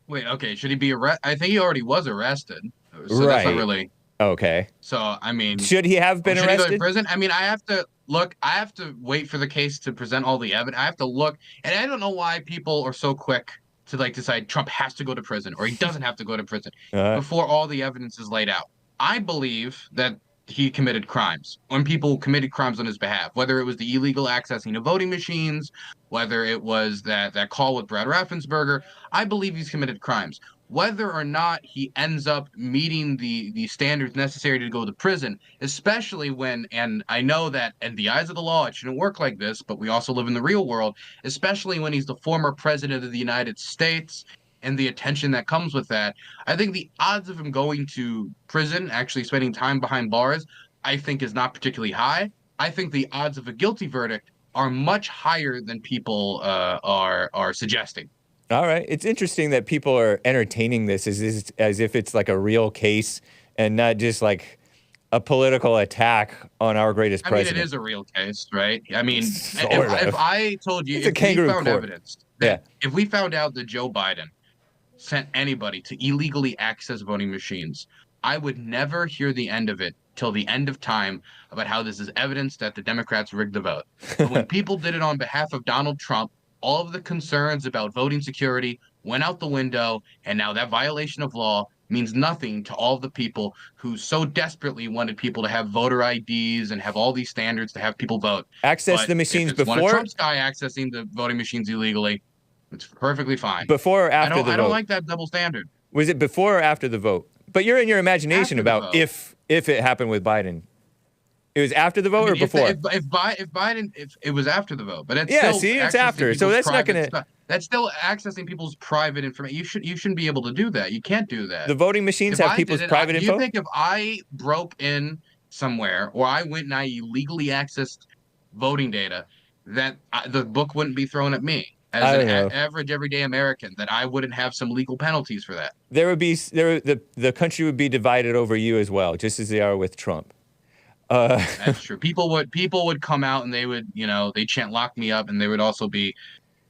Wait, okay. Should he be arrested? I think he already was arrested. So right. That's not really. Okay. So, I mean. Should he have been arrested? Should he go to prison? I mean, I have to look. I have to wait for the case to present all the evidence. I have to look. And I don't know why people are so quick to decide Trump has to go to prison or he doesn't have to go to prison before all the evidence is laid out. I believe that he committed crimes when people committed crimes on his behalf, whether it was the illegal accessing of voting machines, whether it was that call with Brad Raffensperger. I believe he's committed crimes. Whether or not he ends up meeting the standards necessary to go to prison, especially when, and I know that in the eyes of the law, it shouldn't work like this, but we also live in the real world, especially when he's the former president of the United States and the attention that comes with that. I think the odds of him going to prison, actually spending time behind bars, I think is not particularly high. I think the odds of a guilty verdict are much higher than people are suggesting. All right. It's interesting that people are entertaining this as if it's like a real case and not just like a political attack on our greatest president. I mean, it is a real case, right? I mean, if I told you, if we found evidence, if we found out that Joe Biden sent anybody to illegally access voting machines, I would never hear the end of it till the end of time about how this is evidence that the Democrats rigged the vote. But when people did it on behalf of Donald Trump, all of the concerns about voting security went out the window, and now that violation of law means nothing to all of the people who so desperately wanted people to have voter IDs and have all these standards to have people vote. Access the machines before? One of Trump's guy accessing the voting machines illegally, it's perfectly fine. Before or after the vote? I don't like that double standard. Was it before or after the vote? But you're in your imagination about if it happened with Biden. It was after the vote or before? If Biden, it was after the vote, but it's it's after. So that's not going to. That's still accessing people's private information. You shouldn't be able to do that. You can't do that. The voting machines have people's private info. Do you think if I broke in somewhere or I went and I illegally accessed voting data, that the book wouldn't be thrown at me as an average everyday American? That I wouldn't have some legal penalties for that? The country would be divided over you as well, just as they are with Trump. That's true. People would come out and they would, they chant "lock me up," and they would also be,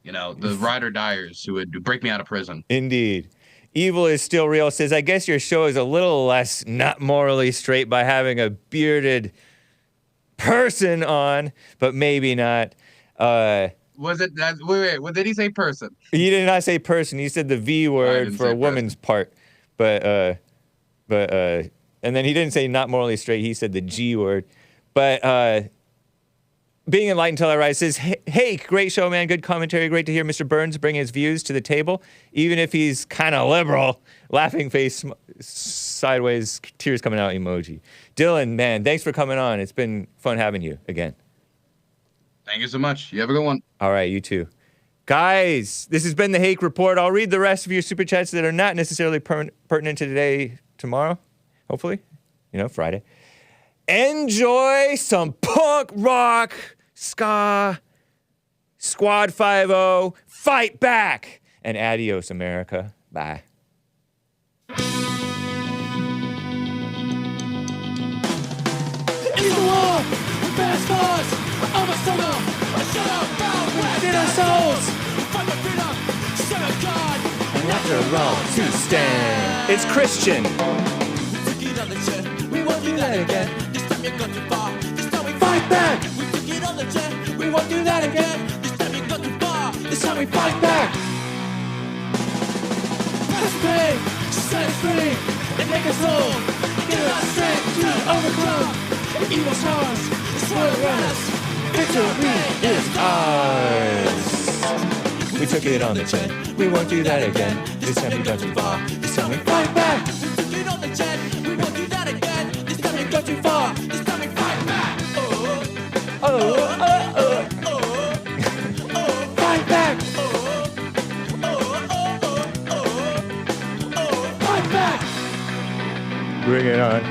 the ride or diers who would break me out of prison. Indeed. Evil is still real says, I guess your show is a little less not morally straight by having a bearded person on, but maybe not. Was it that? Wait. What did he say? Person? He did not say person. He said the V word for a woman's part, but and then he didn't say not morally straight. He said the G word. But Being Enlightened Till I Rise says, Hake, great show, man. Good commentary. Great to hear Mr. Burns bring his views to the table, even if he's kind of liberal. Laughing face, sideways, tears coming out emoji. Dylan, man, thanks for coming on. It's been fun having you again. Thank you so much. You have a good one. All right, you too. Guys, this has been the Hake Report. I'll read the rest of your super chats that are not necessarily pertinent to today, tomorrow. Hopefully, Friday. Enjoy some punk rock, ska, Squad 5-0, fight back, and adios, America. Bye. It's the war, we fast stars, I'm a summer, I shut up, bound within our souls. Fight the freedom, son of God, and after all, to stand. It's Christian. We won't do that again. This time you go too far. This time we fight back. We took it on the chin. We won't do that again. This time you go too far. This time we fight back. Let us pay to set us free and make us whole. Give us strength to overcome the evil storms that swirl around us. Victory is ours. We took it on the chin. We won't do that again. This time we go too far. This time we fight back. We took it on the chin. We won't do that again. This time we go too far. This time we fight back. Fight back. Fight back. Bring it on.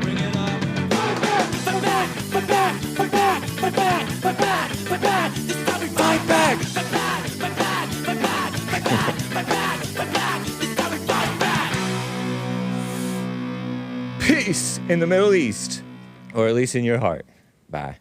Bring it on. Fight back. Fight back. Fight back. Fight back. Fight back. Fight back. Fight back. This time we fight back. Fight back. Fight back. Fight back. Fight back. Fight back. Fight back. This time we fight back. Peace in the Middle East, or at least in your heart. Bye.